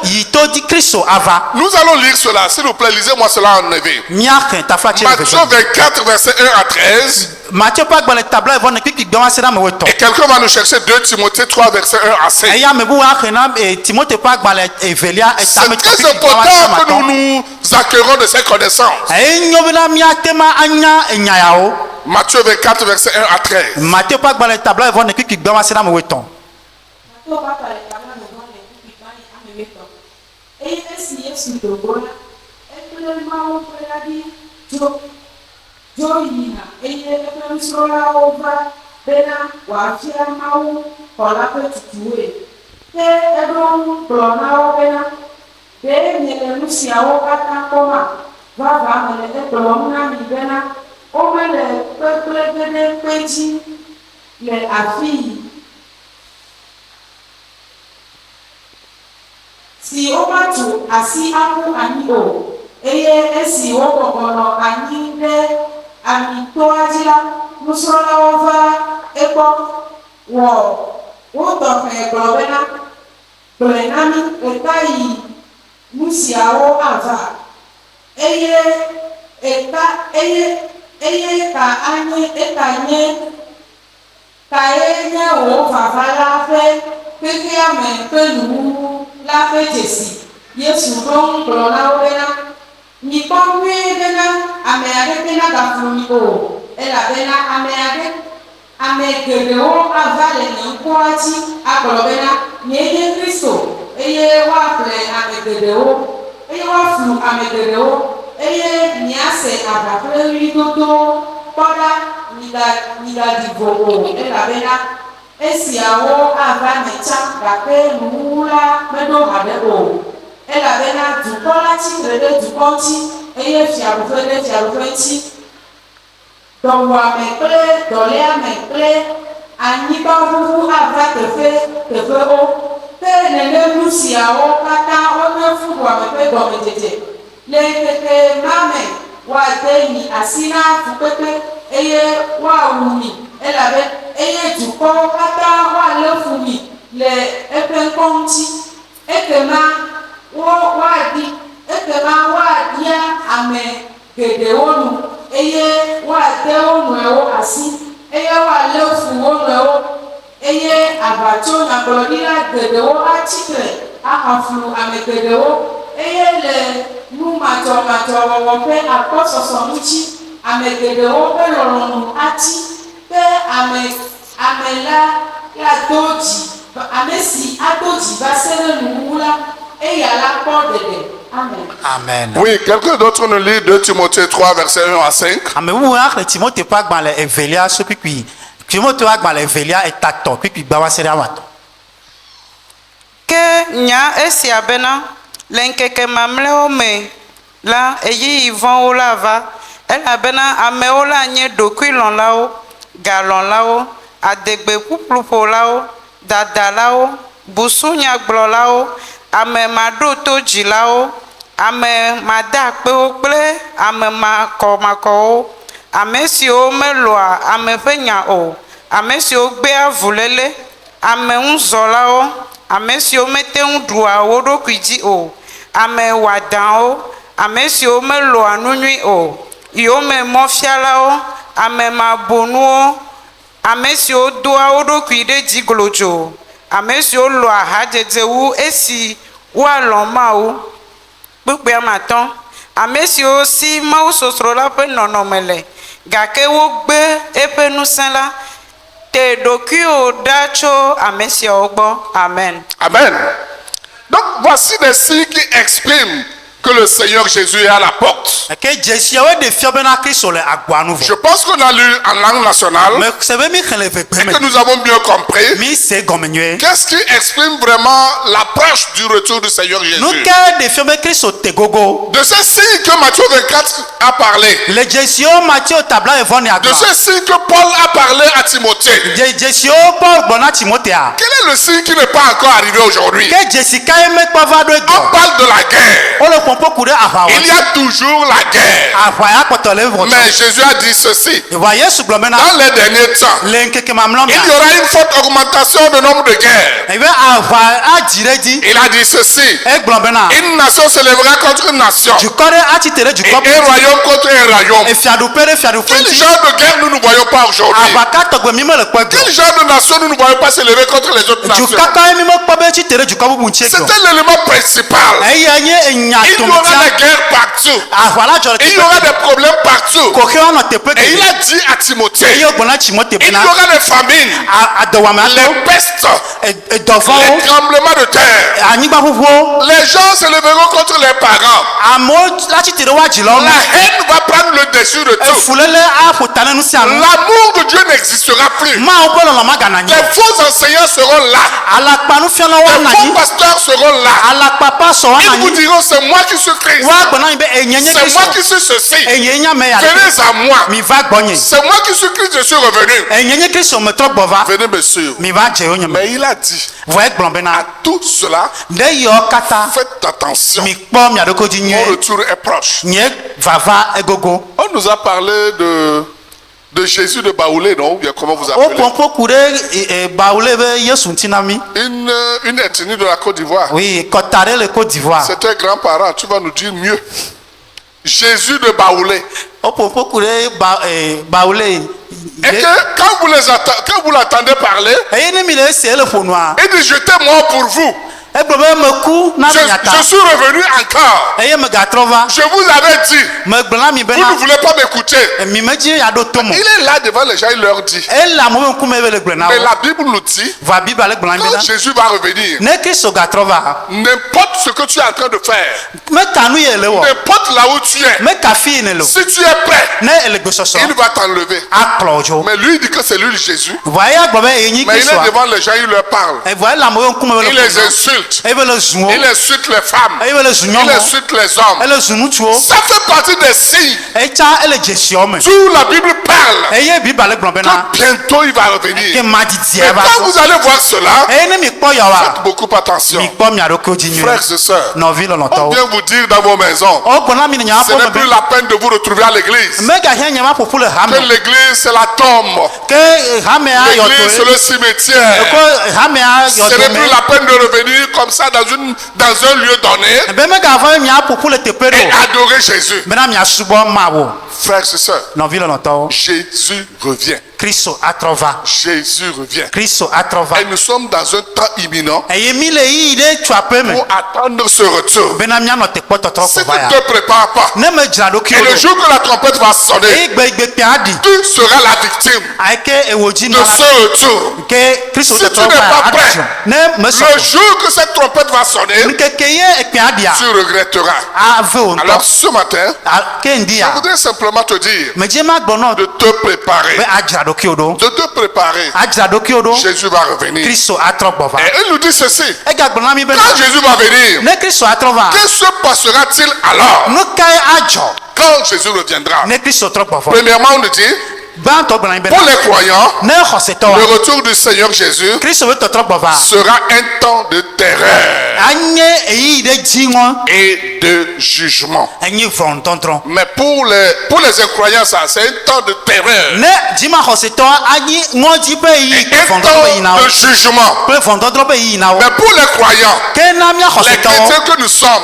yi to di Kristo ava Nous allons lire cela. S'il vous plaît, lisez-moi cela en EV. miaxlẽ taflatsi Matthieu 24, versets 1 à 13. Matthew ƒe agbalẽ tabla evɔ ne kpikpi gbɔma se ɖe ame Et wetɔ̃ quelqu'un va nous chercher 2 Timothée 3, versets 1 à 5. eye ame bubu axlẽ na Timote ƒe agbalẽ evelia C'est etame très kpikpi gbɔma se important que matɔ̃ nous nous acquérons de ces connaissances. eye nyo bena miate ma anya enya yawo Matthieu 24, versets 1 à 13. Matthew ƒe agbalẽ tabla evɔ ne kpikpi gbɔma se ɖe ame wetɔ̃ eye esi Yesu do go la ekple Mawu ƒe ɖaɖi dzo yina eye eƒe nusrɔ̃lawo va bena wòafia Mawu xɔ la ƒe tutuwoe ke eɖo ŋu gblɔ na wo bena ɖe miele nu siawo katã kpɔma vava me le ekplɔm na mi bena womele kpekpe ge ɖe kpe dzi le afii si womatu asi aƒu anyi o eye esi wobɔbɔnɔ anyi ɖe amitoa dzi la nusrɔ̃lawo va egbɔ wotɔxɛ gblɔ bena gblɔe na mi eka yi nu siawo ava eye kaye nye wò vava la ƒe xexea me ƒe nuwuwu la ƒe dzesi. Yesu ɖo ŋu gblɔ na wo bena mikpɔ nyuie bena ame aɖeke nagaflu mi o elabena ame geɖewo ava le nye ŋkɔa dzi agblɔ bena nyee nye Kristo eye woaƒle ame geɖewo eye woaflu ame geɖewo eye miase aʋaƒle ɣlidodowo kpɔ ɖa migaɖi vo o elabena esiawo ava me tsã gake nuwuwu la meɖo haɖe o elabena dukɔ la tsitre ɖe dukɔ ŋuti eye fiaɖuƒe ɖe fiaɖuƒe ŋuti dɔwuame kple dɔléame kple anyigba ʋuʋu ava teƒewo ke nene nu siawo katã wonye fuɖuame ƒe gɔmedzedze le ŋkeke ma me woade mi asi na fukpekpe eye woawu mi eye dukɔwo katã woalé fu mi le eƒe ŋkɔ ŋuti ekema woaɖia ame geɖewo nu eye woade wo nɔewo asi eye woalé fu wo nɔewo eye aʋatsonyagblɔɖila geɖewo atsitre ahaflu ame geɖewo eye le numatsɔmatsɔwɔwɔ ƒe akpɔsɔsɔ ŋuti ame geɖewo ƒe lɔlɔ̃nu ati ke ame la do dzi ame si ado dzi va se ɖe nuwuwu la eya la kpɔ ɖeɖe. Amen. Amen. Oui, quelqu'un d'autre nous lit 2 Timothée 3, versets 1 à 5. Ame wuwu akle Timote ƒe agbalẽ evelia so kpikpi Timote ƒe agbalẽ evelia etatɔ kpikpi gba va se ɖe amatɔ. Ke nya esia bena le ŋkeke mamlɛwo me la eyiyi vɔ̃wo la va elabena amewo la nye ɖokuilɔ̃lawo, galɔ̃lawo, adegbe ƒuƒluƒolawo, dadalawo, busunyagblɔlawo, ame maɖoto dzilawo, ame made akpewo kple ame makɔmakɔwo, ame siwo melɔ̃a ame ƒe nya o, ame siwo gbea vuléle, ame ŋuzɔlawo, ame siwo mete ŋu ɖua wo ɖokui dzi o, ame wɔadãwo, ame siwo melɔ̃a nu nyui o, yiwo me mɔfialawo, ame mabonuwo, ame siwo doa wo ɖokui ɖe dzi glodzo, ame siwo lɔ̃a hadzedze wu esi woalɔ̃ Mawu kpukpea matɔ, ame siwo si mawusosro la ƒe nɔnɔme le gake wogbe eƒe ŋusẽ la te ɖokuiwo ɖa tso ame siawo gbɔ. Amen. Amen. Donc voici des signes qui expriment que le Seigneur Jésus est à la porte. Je pense qu'on a lu en langue nationale et que nous avons mieux compris. Qu'est-ce qui exprime vraiment l'approche du retour du Seigneur Jésus? De ces signes que Matthieu 24 a parlé. De ces signes que Paul a parlé à Timothée. Quel est le signe qui n'est pas encore arrivé aujourd'hui? On parle de la guerre. Il y a toujours la guerre. Mais Jésus a dit ceci. Dans les derniers temps, il y aura une forte augmentation du nombre de guerres. Il a dit ceci. Une nation se lèvera contre une nation. Et un royaume contre un royaume. Quel genre de guerre nous ne voyons pas aujourd'hui? Quel genre de nation nous ne voyons pas se lever contre les autres nations? C'était l'élément principal. Il y aura la guerre partout. Il y aura des problèmes partout. Et il a dit à Timothée, il y aura des famines, les pestes, les tremblements de terre. Les gens se leveront contre les parents. amewo latsitre wa dzi la wo La me haine va prendre le dessus de tout. efulele aƒo ta ne nu sia nu L'amour de Dieu n'existera plus. mawo ƒe lɔlɔ magana anyi Les o faux enseignants seront là. alakpanufialawo Les ana faux anyi pasteurs seront là. alakpapa sɔ ana Ils vous anyi diront, c'est moi qui suis Christ. woagblɔ na anyi be enye nye C'est moi kristu qui suis ceci. enye nye ame ya Venez à moi. mi va gbɔnye C'est moi qui suis Christ, je suis revenu. enye nye kristu metrɔ gbɔ va Venez me suivre. mi va dze wo nye me Mais il a dit, vɔ egblɔ à bena tout cela, ne yiwo katã faites attention. mi kpɔ mia ɖokui dzi Mon nyuie retour est proche. nye vava egogo On nous a parlé de Jésus de Baoulé, non? Ou bien comment vous wo appelez? ƒoƒo ku ɖe bawule be yesu ŋuti na mi Une ethnie de la Côte d'Ivoire. oui kɔta ɖe le Côte d'Ivoire C'était grand-parent, tu vas nous dire mieux. Jésus de Baoulé. wo ƒoƒo ku ɖe bawule Et que quand vous l'entendez parler, eye ne mi le ese ele ƒonua il dit, j'étais mort pour vous. egblɔ be meku na mi nyata Je suis revenu encore. eye megatrɔ va Je vous avais dit, megblɔ na mi vous ne bena voulez pas m'écouter. mi medzi aɖo to mo Il est là devant les gens, il leur dit. ele amewo ƒe ŋkume be le gblɔ na Mais wo la Bible nous dit, va bible ale gblɔ na mi quand bena Jésus va revenir, ne kristu gatrɔ va n'importe ce que tu es en train de faire, meka nu ye le wɔ n'importe là où tu es, meka fi yi ne le o si tu es prêt, ne ele gbesɔsɔ il va t'enlever. akplɔ wo dzo Mais lui, il dit que c'est lui Jésus. vɔ eya gblɔ be enyi Mais il est kristua devant les gens, il leur parle. vɔ ele amewo ƒe ŋkume be Il le les ƒona insulte. eye be le zu wo Il insulte les femmes. eye be le zu Il nyɔnuwo insulte les hommes. ele zu ŋutsuwo Ça fait partie des signes. etsa ele dzesiwo me Tout la Bible parle. eye bible ale gblɔ bena Que bientôt il va ke revenir. madidia Mais va quand tɔ vous allez voir cela, eye ne mi kpɔ yawoa faites beaucoup attention. mi kpɔ mia ɖokuiwo dzi nyuie Frères et sœurs, nɔvi on lɔlɔtɔwo vient vous dire dans vos maisons, o gblɔ na mi le nya ce ƒo n'est me plus be la peine de vous retrouver à l'église. megahiã nye ma ƒoƒu le Que hame l'église, c'est la tombe. ke hamea L'église, c'est yɔtɔe le cimetière. ko hamea Ce n'est plus yɔtɔme la peine de revenir comme ça dans un lieu donné be megavɔ mia ƒoƒu le teƒe et ɖo adorer Jésus. bena miasubɔ Mawu Frères et sœurs, nɔvi lɔlɔtɔwo Jésus revient. kristu atrɔ va Jésus revient. kristu atrɔ va Et nous sommes dans un temps imminent eye mi le yiyi ɖe tso aƒe me pour attendre ce retour. bena mianɔ tekpɔtɔtrɔ Si ko tu va ne ya te prépares pas, ne me dzra et ɖokuiwo le ɖo jour que la trompette va sonner, eye gbegbekpea aɖi tu seras la victime ake ewo dzi de nɔ ce retour. ke kristu Si tu tɔtrɔ n'es va pas ya prêt, aɖi ne me Le sɔgbɔ jour que cette trompette va sonner, nkeke ye ekpea aɖia tu regretteras. ave wo Alors ŋutɔ ce matin, ke ŋdi je ya voudrais simplement te dire medze ma gbɔ nɔ de te préparer. be adzra ɖokuiwo ɖo De te préparer. adzra ɖokuiwo ɖo Jésus va revenir. kristu atrɔ gbɔ va Et il nous dit ceci. egagblɔ na mi bena Quand Jésus va venir, ne kristu atrɔ va que se passera-t-il alors nu kae adzɔ quand Jésus reviendra? ne kristu trɔ gbɔ vɔ Premièrement, on nous dit, gbãtɔ gblɔ na mi pour bena les croyants, ne le xɔsetɔwa retour du Seigneur Jésus kristu be tɔtrɔ gbɔ va sera un temps de terreur anye eyiyi ɖe dziŋɔ et de jugement. enye vɔntɔtrɔ Mais pour les incroyants, ça, c'est un temps de terreur. ne dzimaxɔsetɔwa anyi ŋɔdzi ƒe yiyi kple Un vɔntɔtrɔ ƒe yina temps wo de jugement. kple vɔntɔtrɔ ƒe yina wo Mais pour les croyants, ke na les miaxɔsetɔwo chrétiens que nous sommes,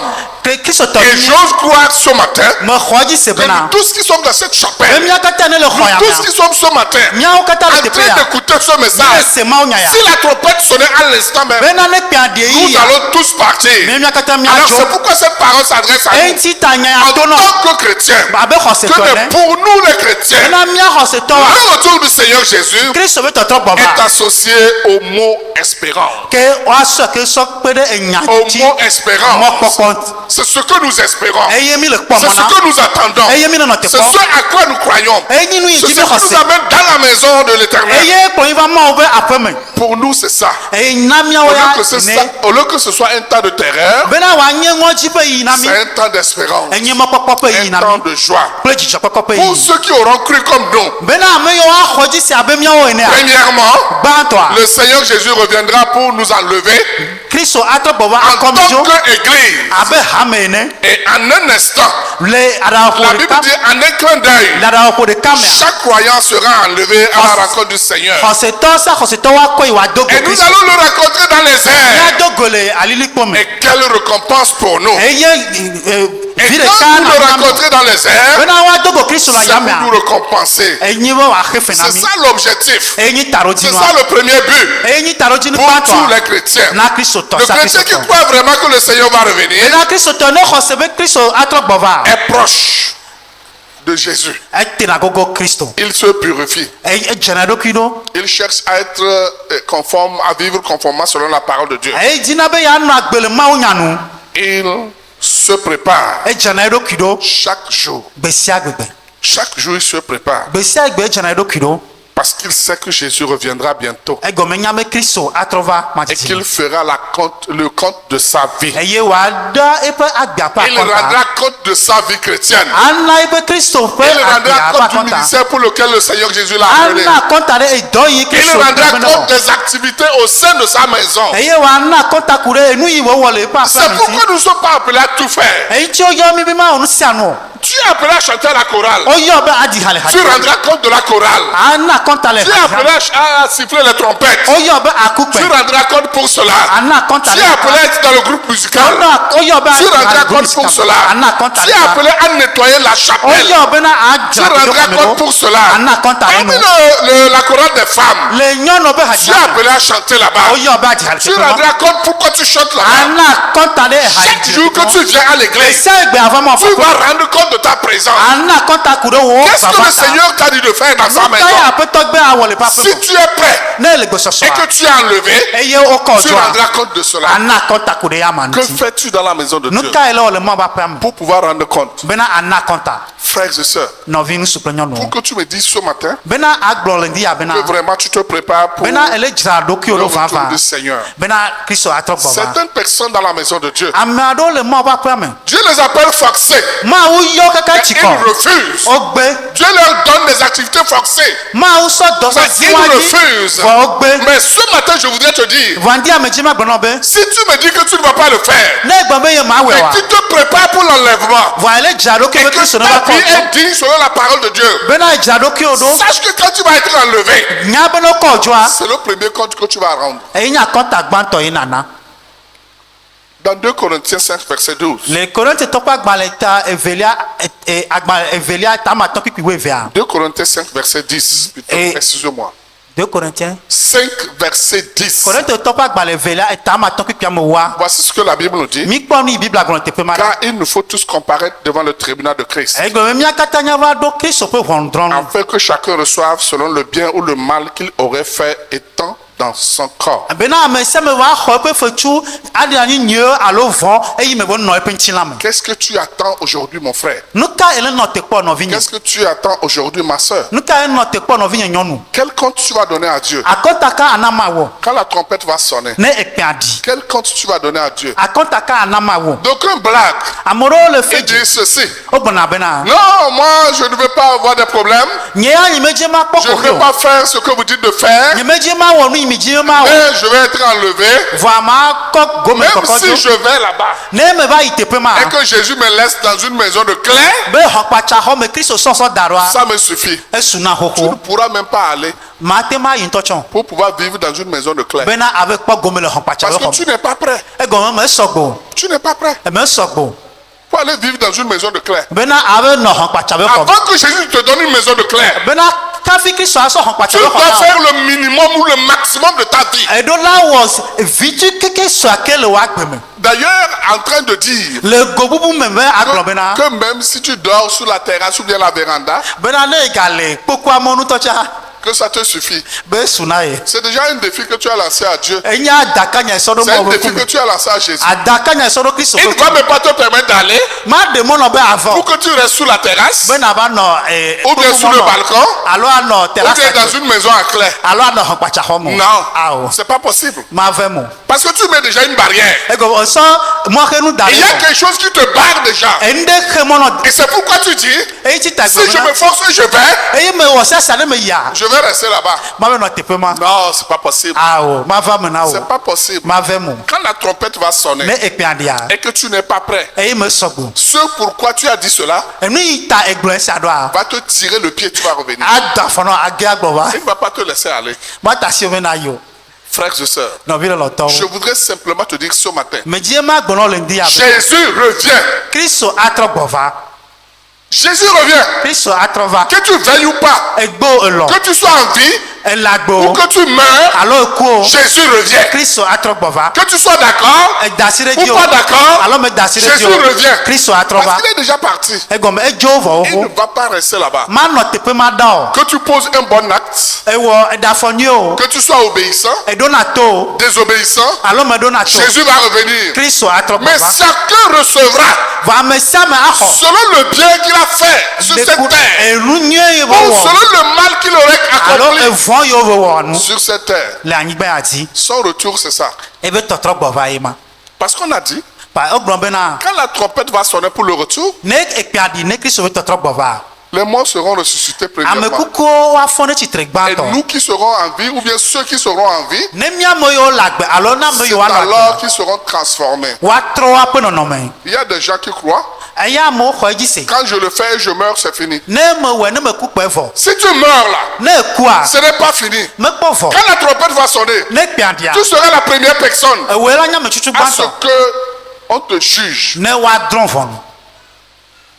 kristotɔ et j'ose croire ce matin mexɔ dzi se que nous bena tous qui sommes dans cette be chapelle, mia katã ne le xɔ ya nous tous mea qui sommes ce matin, miawo katã en le teƒe train ya d'écouter ce mele message, se mawo nya ya si la trompette sonnait à l'instant même, bena ne kpea ɖe nous yi ya allons tous partir. me mia katã Alors miadzo c'est pourquoi cette parole s'adresse à nous eŋti ta nya ya en to nɔ tant que chrétiens. abe xɔsetɔ Que ene pour nous les chrétiens, bena miaxɔsetɔwa le retour du Seigneur Jésus kristu be tɔtrɔ gbɔ est va associé au mot espérant. ke woasɔ ke sɔ kpe ɖe enya Au dzi mot espérant. mɔkpɔkpɔ C'est ce que nous espérons. eye mi le kpɔ C'est mɔ ce na que nous attendons. eye mi le nɔ C'est teƒɔ ce à quoi nous croyons. enyi nu yi C'est dzi ce be qui nous xɔse amène dans la maison de l'éternel. eye kplɔ yi va mawo be aƒe me Pour nous, c'est ça. eye na miawo ya ne Au lieu que ce soit un temps de terreur, bena woanye ŋɔdzi ƒe yi na mi c'est un temps d'espérance. enye mɔkpɔkpɔ ƒe yi Un na temps mi de joie. kple dzidzɔkpɔkpɔ ƒe Pour yi ceux qui auront cru comme nous, bena ame yiwo axɔ dzi si abe miawo enea premièrement, gbãtɔa le Seigneur Jésus reviendra pour nous enlever kristu atrɔ gbɔ va en akɔ mi dzo tant qu'église. abe hame ene Et en un instant, le la aɖaxɔ Bible ɖeka dit en un clin d'œil, le aɖaxɔ ɖeka mea chaque croyant sera enlevé à la rencontre du Seigneur. xɔsetɔ sa xɔsetɔwo akɔ yi wòado go Et nous kristu allons le rencontrer dans les airs. miado go le alilikpo me Et quelle récompense pour nous. eye Et vi quand ɖeka vous na le nya me rencontrez dans les airs, bena woado go kristu le c'est anya pour nous mea récompenser. enyi be wòaxe fe na C'est mi ça l'objectif. eye nyi C'est taɖodzinua ça le premier but eye nyi taɖodzinu pour tous gbãtɔa les chrétiens. na kristotɔ Le sa chrétien qui kristotɔ croit vraiment que le Seigneur va revenir bena kristotɔ ne xɔse be kristu atrɔ gbɔ va est proche de Jésus. etena gogo kristu Il se purifie. edzena eɖokui ɖo Il cherche à être conforme, à vivre conformément selon la parole de Dieu. eye dzina be yeanɔ agbe le mawo nya nu Il se prépare edzana eɖokui ɖo chaque jour. gbe sia gbegbe Chaque jour, il se prépare gbe sia gbe edzana eɖokui ɖo parce qu'il sait que Jésus reviendra bientôt egɔme nya be kristu atrɔ va et qu'il matiti fera le compte de sa vie. eye wòaɖe eƒe agbea ƒe Il akɔnta rendra compte de sa vie chrétienne. ana eƒe kristu ƒe Il rendra agbea ƒe compte du akɔnta ministère pour lequel le Seigneur Jésus l'a appelé. ana akɔnta ɖe edɔ yi Il kristu rendra bena compte wɔ des activités au sein de sa maison. eye wòana akɔnta ku ɖe enu yi wòwɔ le eƒe C'est aƒea me pourquoi si nous ne sommes pas appelés à tout faire. eyi tsi woyɔ mi be mawɔ nu sia nu o Tu es appelé à chanter à la chorale. woyɔ be adi ha le ha Tu rendras compte de la chorale. ana akɔnta le Tu es appelé à siffler les trompettes. woyɔ be akukpɛ Tu rendras compte pour cela. ana akɔnta Tu es appelé à être dans le groupe musical. woyɔ be Tu rendras compte pour cela. ana akɔnta Tu es appelé à nettoyer la chapelle. woyɔ bena Tu adzra rendras kame compte ɖo pour cela. ana akɔnta ɖe Parmi nu la chorale des femmes, le nyɔnu be tu es hadzra appelé à chanter là-bas. woyɔ be adi ha le Tu teƒe ma rendras compte pourquoi tu chantes là-bas. ana akɔnta ɖe ha Chaque jour que tu viens à l'église, sia gbe ava ma tu fɔ vas rendre compte de ta présence. ana akɔnta ku ɖe wo Qu'est-ce que le Seigneur t'a dit de faire dans sa ta maison? ye aƒetɔ gbe awɔ le ƒe Si aƒe tu es prêt ne le et gbɔsɔsɔa que tu es enlevé, eye wokɔ tu dzɔa rendras compte de cela. ana akɔnta ku ɖe ya ma Que ŋuti fais-tu dans la maison de nu Dieu ka ye le wɔ le mɔ ƒe aƒea me pour pouvoir rendre compte? bena ana akɔnta Frères et sœurs, nɔvi ŋutsu kple pour nyɔnuwo que tu me dises ce matin bena agblɔ le ŋdi ya bena que vraiment tu te prépares pour bena ele dzra ɖokuiwo le ɖo retour vava du Seigneur. bena kristu atrɔ gbɔ va Certaines personnes dans la maison de Dieu, ame aɖewo le mɔ ƒe aƒea me Dieu les appelle forcés. mawu yɔ kaka Mais tsikɔ ils refusent. wogbe Dieu leur donne des activités forcées. mawu sɔ Mais dɔsɔsiwa ils dzi refusent. vɔ wogbe Mais ce matin, je voudrais te dire, vɔndi ame dzi ma gbenɔ be si tu me dis que tu ne vas pas le faire, ne egbe be ye ma wɛ et wa tu te prépares pour l'enlèvement, vɔ ele dzra ɖokui et be que kristu ne ta va vie kɔ dzo est digne selon la parole de Dieu, bena dzra ɖokuiwo ɖo sache que quand tu vas être enlevé, nya be ne kɔ dzoa c'est le premier compte que tu vas rendre. eyi nye akɔnta gbãtɔ yi nana Dans 2 Corinthiens 5, verset 12. le korintitɔ ƒe agbalẽ ta evelia agbalẽ evelia tamatɔ kpikpi wo evea 2 Corinthiens 5, verset 10. Plutôt, Et- excusez-moi. 2 Corinthiens 5, verset 10. korintitɔ ƒe agbalẽ evelia tamatɔ kpikpi ame wa Voici ce que la Bible nous dit. mikpɔ nu yi bibla gblɔ teƒe ma ɖa Car il nous faut tous comparaître devant le tribunal de Christ, egbe be mía katã nya va ɖo kristu ƒe ʋɔnudrɔ̃nu afin que chacun reçoive selon le bien ou le mal qu'il aurait fait étant dans son corps. bena ame sia ame va xɔ eƒe fetsu aɖi anyi nyuie alo vɔ eyi me be nɔ eƒe ŋutilã me Qu'est-ce que tu attends aujourd'hui, mon frère? nu ka ele nɔ te kpɔ nɔvinye Qu'est-ce que tu attends aujourd'hui, ma soeur? nu ka ele nɔ te kpɔ nɔvinye nyɔnu Quel compte tu vas donner à Dieu? akɔnta ka anama wɔ Quand la trompette va sonner, ne ekpea ɖi quel compte tu vas donner à Dieu? akɔnta ka anama wɔ D'aucuns blaguent ame ɖewo le et fe disent ceci. wogbɔna bena Non, moi, je ne veux pas avoir des problèmes. nye ya nyimedze ma kpɔ Je ne koxe veux o pas faire ce que vous dites de faire. nyimedze ma wɔ nu yi mi dzi ma wɔ Mais je vais être enlevé. vɔ ama kɔ gome Même kɔkɔ si do je vais là-bas ne me va yi teƒe ma et que Jésus me laisse dans une maison de clé, be xɔkpatsa xɔ me kristu sɔsɔ da ɖoa ça me suffit. esu na Tu ne xoxo pourras même pas aller mate ma yi ŋutɔ tsɔ pour pouvoir vivre dans une maison de clé. bena ave kpɔ gome le xɔkpatsa Parce be que xɔ tu n'es pas prêt. me egɔme me sɔgbo Tu n'es pas prêt me sɔgbo pour aller vivre dans une maison de clé. bena ave nɔ xɔkpatsa be xɔ me Avant que Jésus te donne une maison de clé, bena kafi kristu asɔ xɔkpatsa tu be dois xɔ me faire le minimum ou le maximum de ta vie. eɖo la wɔ vidzi keke sɔa ke le wa gbe me D'ailleurs, en train de dire le go bubu me be agblɔ bena que même si tu dors sur la terrasse ou bien la véranda, bena ne gale kpokpoa mɔnutɔ tsa que ça te suffit. be su na ye C'est déjà un défi que tu as lancé à Dieu. enye adaka nya esɔ ɖo C'est un mɔ be défi que kume tu as lancé à Jésus. adaka nya esɔ ɖo kristu Il ne ƒe va kume même pas te permettre d'aller ma de mɔnɔ be avɔ pour que tu restes sous la terrasse bena va nɔ ou bien sur le balcon alo anɔ ou bien terasa dans une maison à clé. alo anɔ xɔkpatsa xɔ me Non, awo c'est pas possible. ma vɛ mo Parce que tu mets déjà une barrière. egɔme sɔ mɔxenu da Il y a quelque chose qui te barre déjà. enu ɖe xe mɔnɔ Et c'est pourquoi tu dis, eyi ti ta si je me gbɔna force et je vais, eye me wɔ sasa ne me ya je vais rester là-bas. ma bɛ nɔ teƒe ma Non, c'est pas possible. awo ma va me na C'est o pas possible. ma vɛ mo Quand la trompette va ne sonner ekpea ɖia et que tu n'es pas prêt, eye me sɔgbo ce pourquoi tu as dit cela enu yi ta egblɔ sia ɖoa va te tirer le pied, tu vas revenir. ada afɔnɔ age agbɔ va Il ne va pas te laisser aller. ma ta si me na yi o Frères et sœurs, nɔvi le je lɔtɔwo voudrais simplement te dire ce matin, me die ma gbɔnɔ le ŋdi ya be Jésus revient. kristu atrɔ gbɔ va Jésus revient. kristu atrɔ va Que tu veilles ou pas, egbo elɔ que tu sois en vie elagbo que tu meurs, alo eku Jésus revient. kristo atrɔ gbɔva Que tu sois d'accord edasi ɖe ou dzi o pas d'accord, alo me dasi ɖe Jésus dzi o revient. kristo atrɔ va Parce qu'il est déjà parti. egɔme edzo vɔ Il ne wo va pas rester là-bas. manɔ teƒe ma da o Que tu poses un bon acte, ewɔ eɖafɔ nyui o que tu sois obéissant, eɖona to o désobéissant, alo meɖona to Jésus va revenir. kristo atrɔ Mais gbɔva chacun recevra vɔ ame sia ame axɔ selon le bien qu'il a fait sur cette terre, enu nyui yi ou wɔ selon le mal qu'il aurait alo accompli evɔ yi wo wɔ nu sur cette terre. le anyigba ya dzi Son retour, c'est ça. ebe tɔtrɔ gbɔva yi ma Parce qu'on a dit, pa egblɔ bena quand la trompette va sonner pour le retour, ne ekpea ɖi ne kristo be tɔtrɔ gbɔva les morts seront ressuscités ame premièrement. kukuwo woafɔ ne tsitre Et gbãtɔ nous qui serons en vie, ou bien ceux qui seront en vie, ne miame yiwo le agbe alo ne ame c'est yiwo anɔ alors agbe qu'ils seront transformés. woatrɔ woaƒe nɔnɔme Il y a des gens qui croient, eya amewo xɔ edzi se quand je le fais et je meurs, c'est fini. ne mewɔe ne meku kpɛ vɔ Si tu meurs là, ne ekua ce n'est pas fini. mekpɔ vɔ Quand la trompette va sonner, ne kpea ɖia tu seras la première personne ewoe la nye ametutu à ce gbãtɔ que on te juge. ne woadrɔ̃ vɔnu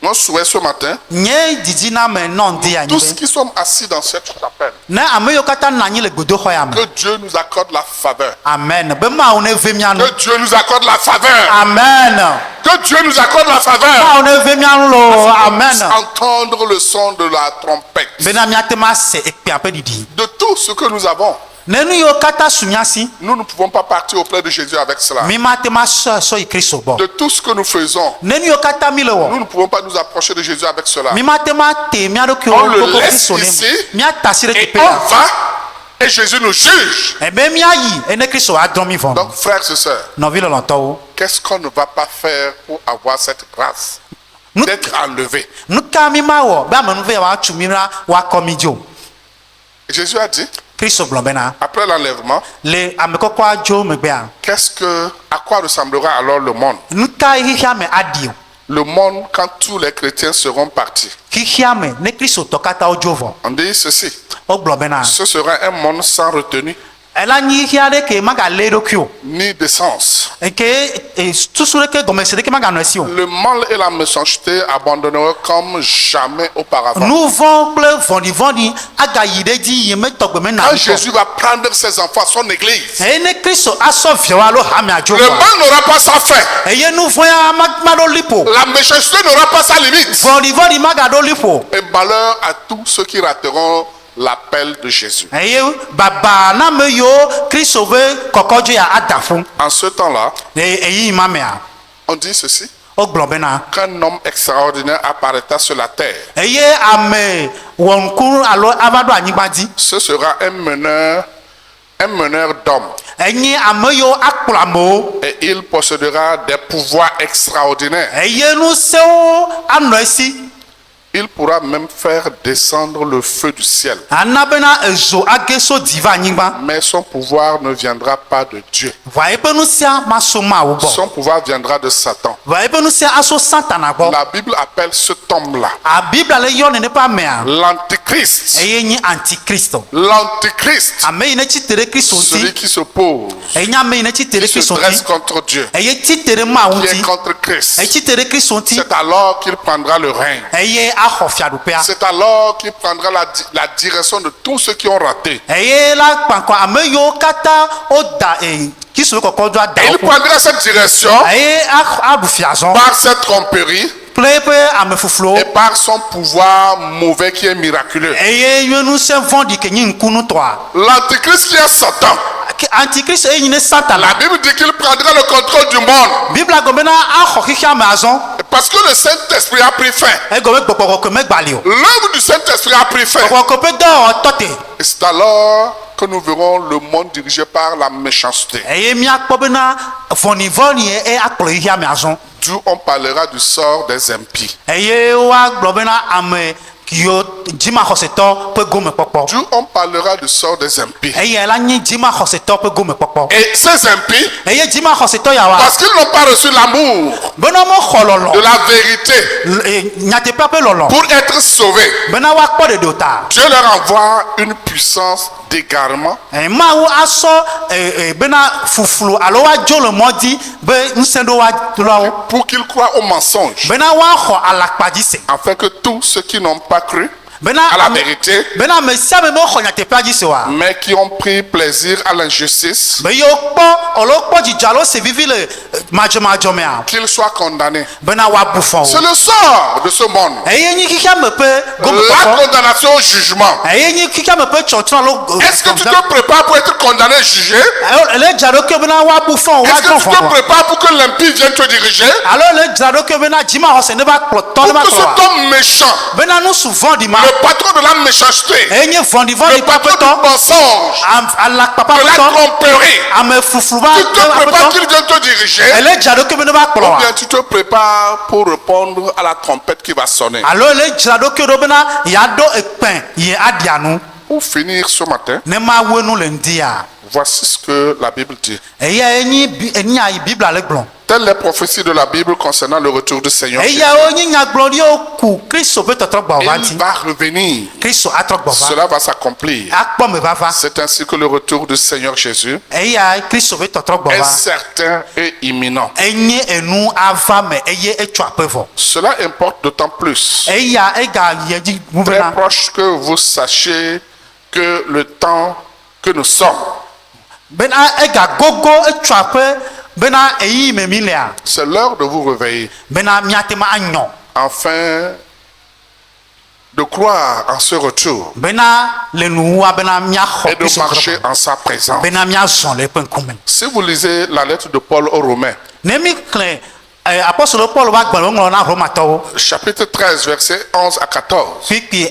Mon souhait ce matin, nye didina me nɔ ŋdi anyi tous be qui sommes assis dans cette chapelle, ne ame yiwo katã nɔ anyi le gbedoxɔ ya me que Dieu nous accorde la faveur. amen be mawo ne ve mia nu Que Dieu nous accorde la faveur. amen Que Dieu nous accorde la faveur. mawo ne ve mia nu lo amen Entendre le son de la trompette. bena miate ma se ekpea ƒe ɖiɖi De tout ce que nous avons, ne nu yiwo katã su mia si nous ne pouvons pas partir auprès de Jésus avec cela. mi mate ma sɔ yi kristo gbɔ De tout ce que nous faisons, ne nu yiwo katã mi le nous wɔ ne pouvons pas nous approcher de Jésus avec cela. mi mate ma te mia On ɖokuiwo le gbogbo laisse kristo ne ici, mu miata si ɖe Et teƒe on ya va et Jésus nous juge. ebe miayi ene kristo adrɔ̃ mi vɔ Donc, frères et sœurs, nɔvi lɔlɔtɔwo qu'est-ce qu'on ne va pas faire pour avoir cette grâce nu d'être enlevé? nu ka mi ma wɔ be amenuve ya woatsu mi na woakɔ mi dzo Et Jésus a dit, kristo gblɔ bena après l'enlèvement, le ame kɔkɔa dzo megbea à quoi ressemblera alors le monde? nu ka xixia me aɖi o Le monde, quand tous les chrétiens seront partis. xixia me ne kristotɔ katã wodzo vɔ On dit ceci, wogblɔ bena ce sera un monde sans retenue, ela nyi xixia ɖe ke magalé ɖokui o ni décence. eke susu ɖeke gɔmese ɖeke maganɔ esi o Le mal et la méchanceté abandonneront comme jamais auparavant. nu vɔ kple vɔ̃ɖivɔ̃ɖi agayi ɖe dzi yi metɔgbe mena Quand Jésus va prendre ses enfants, son église, eye ne kristo asɔ viawo alo hamea dzo le vɔa mal n'aura pas sa fin. eye nu vɔ̃ ya maɖo liƒo La méchanceté n'aura pas sa limite. vɔ̃ɖivɔ̃ɖi magaɖo liƒo Et malheur à tous ceux qui rateront l'appel de Jésus. eye baba na ame yiwo kristo ƒe kɔkɔdzo ya ada ƒu En ce temps-là, eyi ma mea on dit ceci, wogblɔ bena qu'un homme extraordinaire apparaîtra sur la terre. eye ame wɔnuku alo ava ɖo anyigba dzi Ce sera un meneur d'hommes. enye ame yiwo akplɔ amewo Et il possédera des pouvoirs extraordinaires. eye nu sewo anɔ esi Il pourra même faire descendre le feu du ciel. ana bena ezo age so dzi va anyigba Mais son pouvoir ne viendra pas de Dieu. va eƒe nu sia maso mawo gbɔ Son pouvoir viendra de Satan. va eƒe nu sia aso satana gbɔ La Bible appelle cet homme-là abibla le yɔ nene ƒe amea l'antichrist. eye nye antikristo L'antichrist, ame yi ne tsitre ɖe kristo celui ŋuti qui s'oppose, eye nye ame yi ne tsitre ɖe qui se kristo dresse ŋuti contre Dieu, eye tsitre ɖe mawo qui est ŋuti contre Christ. eye tsitre ɖe kristo ŋuti C'est alors qu'il prendra le règne. eye axɔ fiaɖuƒea C'est alors qu'il prendra la direction de tous ceux qui ont raté. eye la kpankɔ ame yiwo katã woda kristo ƒe kɔkɔ do ada Et il wo ƒo prendra cette direction eye aɖu fiazɔ par cette tromperie kple eƒe ame fufluwo et par son pouvoir mauvais qui est miraculeux. eye yɔ ŋusẽ vɔ̃ɖi ke nye ŋkunutɔa L'antichrist qui est Satan. antikristo eye nye ne satana La Bible dit qu'il prendra le contrôle du monde. bibla gɔme na axɔ xixia me azɔ Parce que le Saint-Esprit a pris fin. egɔme gbɔgbɔ kɔkɔe megbali o L'œuvre du Saint-Esprit a pris fin. gbɔgbɔ kɔkɔe dɔwɔtɔ te Et c'est alors que nous verrons le monde dirigé par la méchanceté. eye miakpɔ bena vɔ̃ɖivɔ̃ɖi ye akplɔ xixia me azɔ D'où on parlera du sort des impies. eye woagblɔ bena ame yiwo dzimaxɔsetɔ ƒe gomekpɔkpɔ D'où on parlera du sort des impies. eye la nye dzimaxɔsetɔ ƒe gomekpɔkpɔ Et ces impies, eye dzimaxɔsetɔ yawoa parce qu'ils n'ont pas reçu l'amour bena womexɔ de lɔlɔ la vérité nyateƒea ƒe lɔlɔ pour être sauvés, bena woakpɔ ɖeɖe o ta Dieu leur envoie une puissance d'égarement mawo asɔ bena fuflu alo woadzo le mɔ dzi be ŋusẽ ɖo woawo pour qu'ils croient au mensonge, bena woaxɔ alakpadzi se afin que tous ceux qui n'ont pas cru à la vérité, bena me sia me mo xonya te pa dzi wa mais qui ont pris plaisir à l'injustice, be yo kpɔ olo kpɔ dzidzalo se vivi le madzɔmadzɔ mea qu'ils soient condamnés. bena wa bu fɔ C'est o le sort de ce monde. eye nyi kika me pe La gomekpɔkɔ condamnation au jugement. eye nyi kika me pe tsɔtsɔ lo Est-ce que tu te prépares pour être condamné et jugé? ele dzra ɖo ke bena wa bu fɔ o wa Est-ce que drɔn tu fɔ te o prépares pour que l'impie vienne te diriger? alo ele dzra ɖo ke bena dzima xɔse ne va kplɔ tɔ ne Pour va que kplɔ cet wa homme méchant, bena nu su vɔ̃ɖi ma le patron de la méchanceté, eye nye vɔ̃ɖi le vɔ̃ɖi patron ƒetɔ du mensonge, alakpapa de la ƒetɔ tromperie, ame fuflu va tu te prépares ƒetɔ qu'il vienne te diriger? ele dzra ɖo ke be ne va kplɔ Ou wa bien tu te prépares pour répondre à la trompette qui va sonner? alo ele dzra ɖo ke ɖo bena yeaɖo ekpẽ yi aɖia nu Pour finir ce matin, ne mawoe nu le ŋdia voici ce que la Bible dit. eya enya yi bibla le gblɔ Telles les prophéties de la Bible concernant le retour du Seigneur Jésus. eyawo nye nyagblɔɖiwo ku kristu ƒe tɔtrɔ gbɔ va Il ŋuti va revenir. kristu atrɔ gbɔ va Cela va s'accomplir. akpɔ me vava C'est ainsi que le retour du Seigneur Jésus eya kristu ƒe tɔtrɔ gbɔ est va certain et imminent. enye enu ava me eye etsɔ aƒe vɔ Cela importe d'autant plus, eya ega yie dzi wu très bena proche, que vous sachiez que le temps que nous sommes, bena ega gogo etsɔ aƒe bena eyi me mi lea c'est l'heure de vous réveiller, bena miate ma anyɔ afin de croire en ce retour bena le nuwua bena miaxɔ et de kristu marcher ƒe en sa présence. bena miazɔ le eƒe ŋkume Si vous lisez la lettre de Paul aux Romains, ne mi xlẽ apɔstolo paul ƒe agbalẽ woŋlɔ na romatɔwo chapitre 13, versets 11 à 14, kpikpi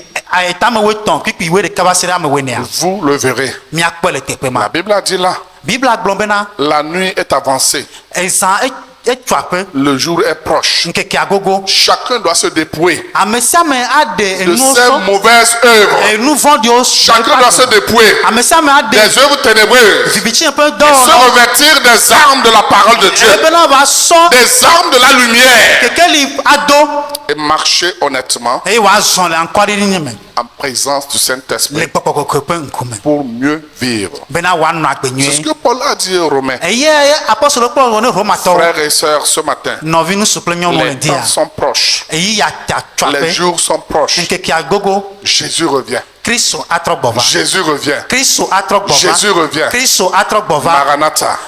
tamewoe tɔn kpikpi woe ɖeka va se ɖe amewoenea vous le verrez. miakpɔe le teƒe La ma Bible a dit là, bibla gblɔ bena la nuit est avancée, ezã etsɔ aƒe le jour est proche. ŋkekea gogo Chacun doit se dépouiller ame sia ame aɖe de enuwo ses sɔ mauvaises œuvres. enu vɔ̃ɖiwo Chacun doit se dépouiller ame sia ame aɖe des œuvres ténébreuses, vivitsi ƒe se dɔwɔwɔ revêtir des armes de la parole de Dieu, ebena va sɔ des armes de la lumière, kekeli ado et marcher honnêtement eye wòazɔ le aŋkɔɖiɖi me en présence du le Saint-Esprit gbɔgbɔ kɔkɔe ƒe ŋkume pour mieux vivre. bena wòanɔ agbe C'est ce nyuie que Paul a dit aux Romains. eye apɔstolo paul wɔ ne romatɔwo Frères et sœurs, ce matin, nɔvi nusu kple nyɔnu le les dia temps sont proches, eyi yata tsɔ les aƒe jours sont proches. ŋkekea gogo Jésus revient. kristu atrɔ gbɔ va Jésus revient. kristu atrɔ gbɔ Jésus va revient. kristu atrɔ gbɔ va Maranatha.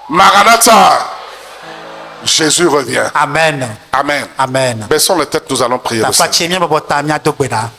Maranatha. Jésus revient. amen Amen. amen Baissons les têtes, nous allons prier le Seigneur. tafatsie miabɔbɔ ta miado gbe ɖa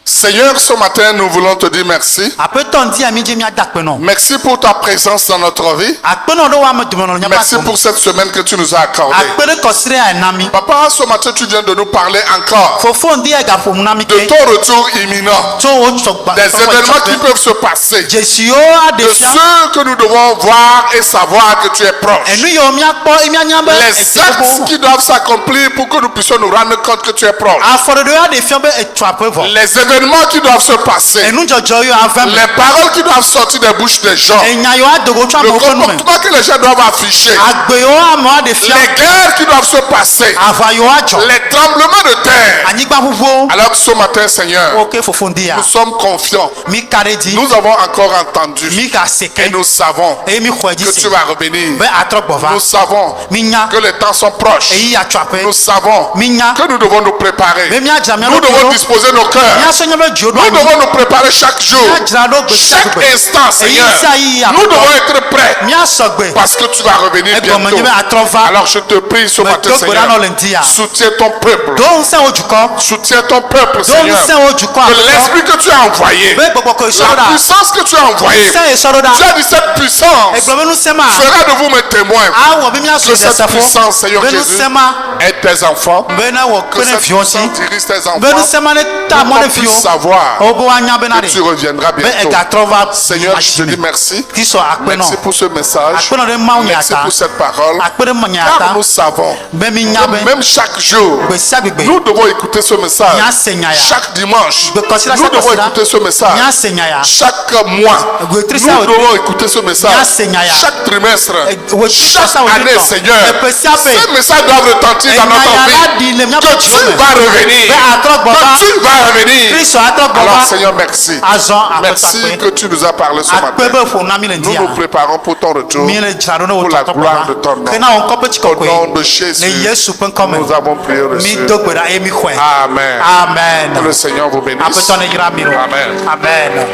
Seigneur, ce matin, nous voulons te dire merci. aƒetɔ ŋdi mi dze miada akpenɔ Merci pour ta présence dans notre vie. akpenɔ ɖe wo ame dome nɔ Merci nyaba pour cette semaine que tu nous as accordée. akpe ɖe kɔsiɖe ya na mi Papa, ce matin, tu viens de nous parler encore fofo ŋdi ya gaƒom na mi de ke ton retour imminent, tso wo sɔgba des événements qui peuvent se passer, dzesiwo aɖe de fia ceux que nous devons voir et savoir que tu es proche. enu yiwo miakpɔ mianya be Les actes qui doivent s'accomplir pour que nous puissions nous rendre compte que tu es proche. afɔɖoɖo aɖe fia be etsɔ aƒe vɔ Les événements qui doivent se passer, enu dzɔdzɔ yiwo ava me les paroles qui doivent sortir des bouches des gens, enya yiwo adogo tso le amewo ƒe nu me comportement que les gens doivent afficher, agbe yiwo amewo aɖe fia les guerres qui doivent se passer, aʋa yiwo adzɔ les tremblements de terre. anyigba ʋuʋuwo Alors que ce matin, Seigneur, wo ke fofo ŋdi ya nous sommes confiants. mi ka ɖe dzi Nous avons encore entendu mi ka se ke et nous savons eye mi xɔe dzi que se tu vas revenir. be atrɔ gbɔ va Nous savons mi nya que les temps sont proches. eyi atsɔ aƒe Nous savons mi nya que nous devons nous préparer. be miadzra mia Nous devons ɖokuiwo disposer nos cœurs. miasɔ mia be dziwo ɖo Nous anyi devons nous préparer chaque jour, miadzra ɖo gbe sia chaque gbe instant, Seigneur. eyi sia yi Nous devons aƒetɔ être prêts miasɔ gbe parce que tu vas revenir egɔme nye be bientôt. atrɔ va Alors je te prie ce matin, do gbe ɖa nɔ Seigneur, le ŋdi ya soutiens ton peuple. do ŋusẽ wo dukɔ Soutiens ton peuple, do Seigneur. ŋusẽ wo dukɔ Que aƒetɔ l'esprit que tu as envoyé, be gbɔgbɔ ko esɔ la ɖa puissance que tu as envoyée, ŋusẽ esɔ ɖo tu ɖa as dit cette puissance egblɔ be ŋusẽ ma fera de vous mes témoins. awɔ be miasɔ Que cette ɖesefo puissance, Seigneur be Jésus, ŋusẽ ma aide tes enfants. be ne wɔ Que kpe ne cette viwo si puissance dirige tes be enfants. ŋusẽ ma ne ta mɔ Pour ne qu'on puisse viwo savoir wo be woanya bena que ɖe tu reviendras be bientôt. egatrɔ va Seigneur, je te asime dis merci. kristu akpenɔ Merci pour ce message. akpenɔ ɖe mawu Merci nyata pour cette parole. akpe ɖe Car nyata nous savons be mi nya que be même chaque jour, gbe sia gbegbe nous devons écouter ce message. miase nya ya Chaque dimanche, gbe kɔsira nous sia devons kɔsira écouter ce message. miase nya ya Chaque mois, Gwe-tri nous sa wetri. devons écouter ce message. Miase nya ya. Chaque trimestre, wetri sa chaque wetri année, tɔn. Seigneur, Epe sia pe. ce message doit retentir dans Enya notre ya la vie. di le miaƒe Que tu dziwo me vas revenir. be atrɔ gbɔ va Que tu vas revenir. kristu Alors Seigneur, merci. Merci Merci que tu nous as parlé ce matin. Nous nous préparons pour ton retour, pour la gloire de ton nom. Au nom de Jésus, nous avons prié reçu. Amen. Amen. Que le Seigneur vous bénisse. Amen. Amen. Amen.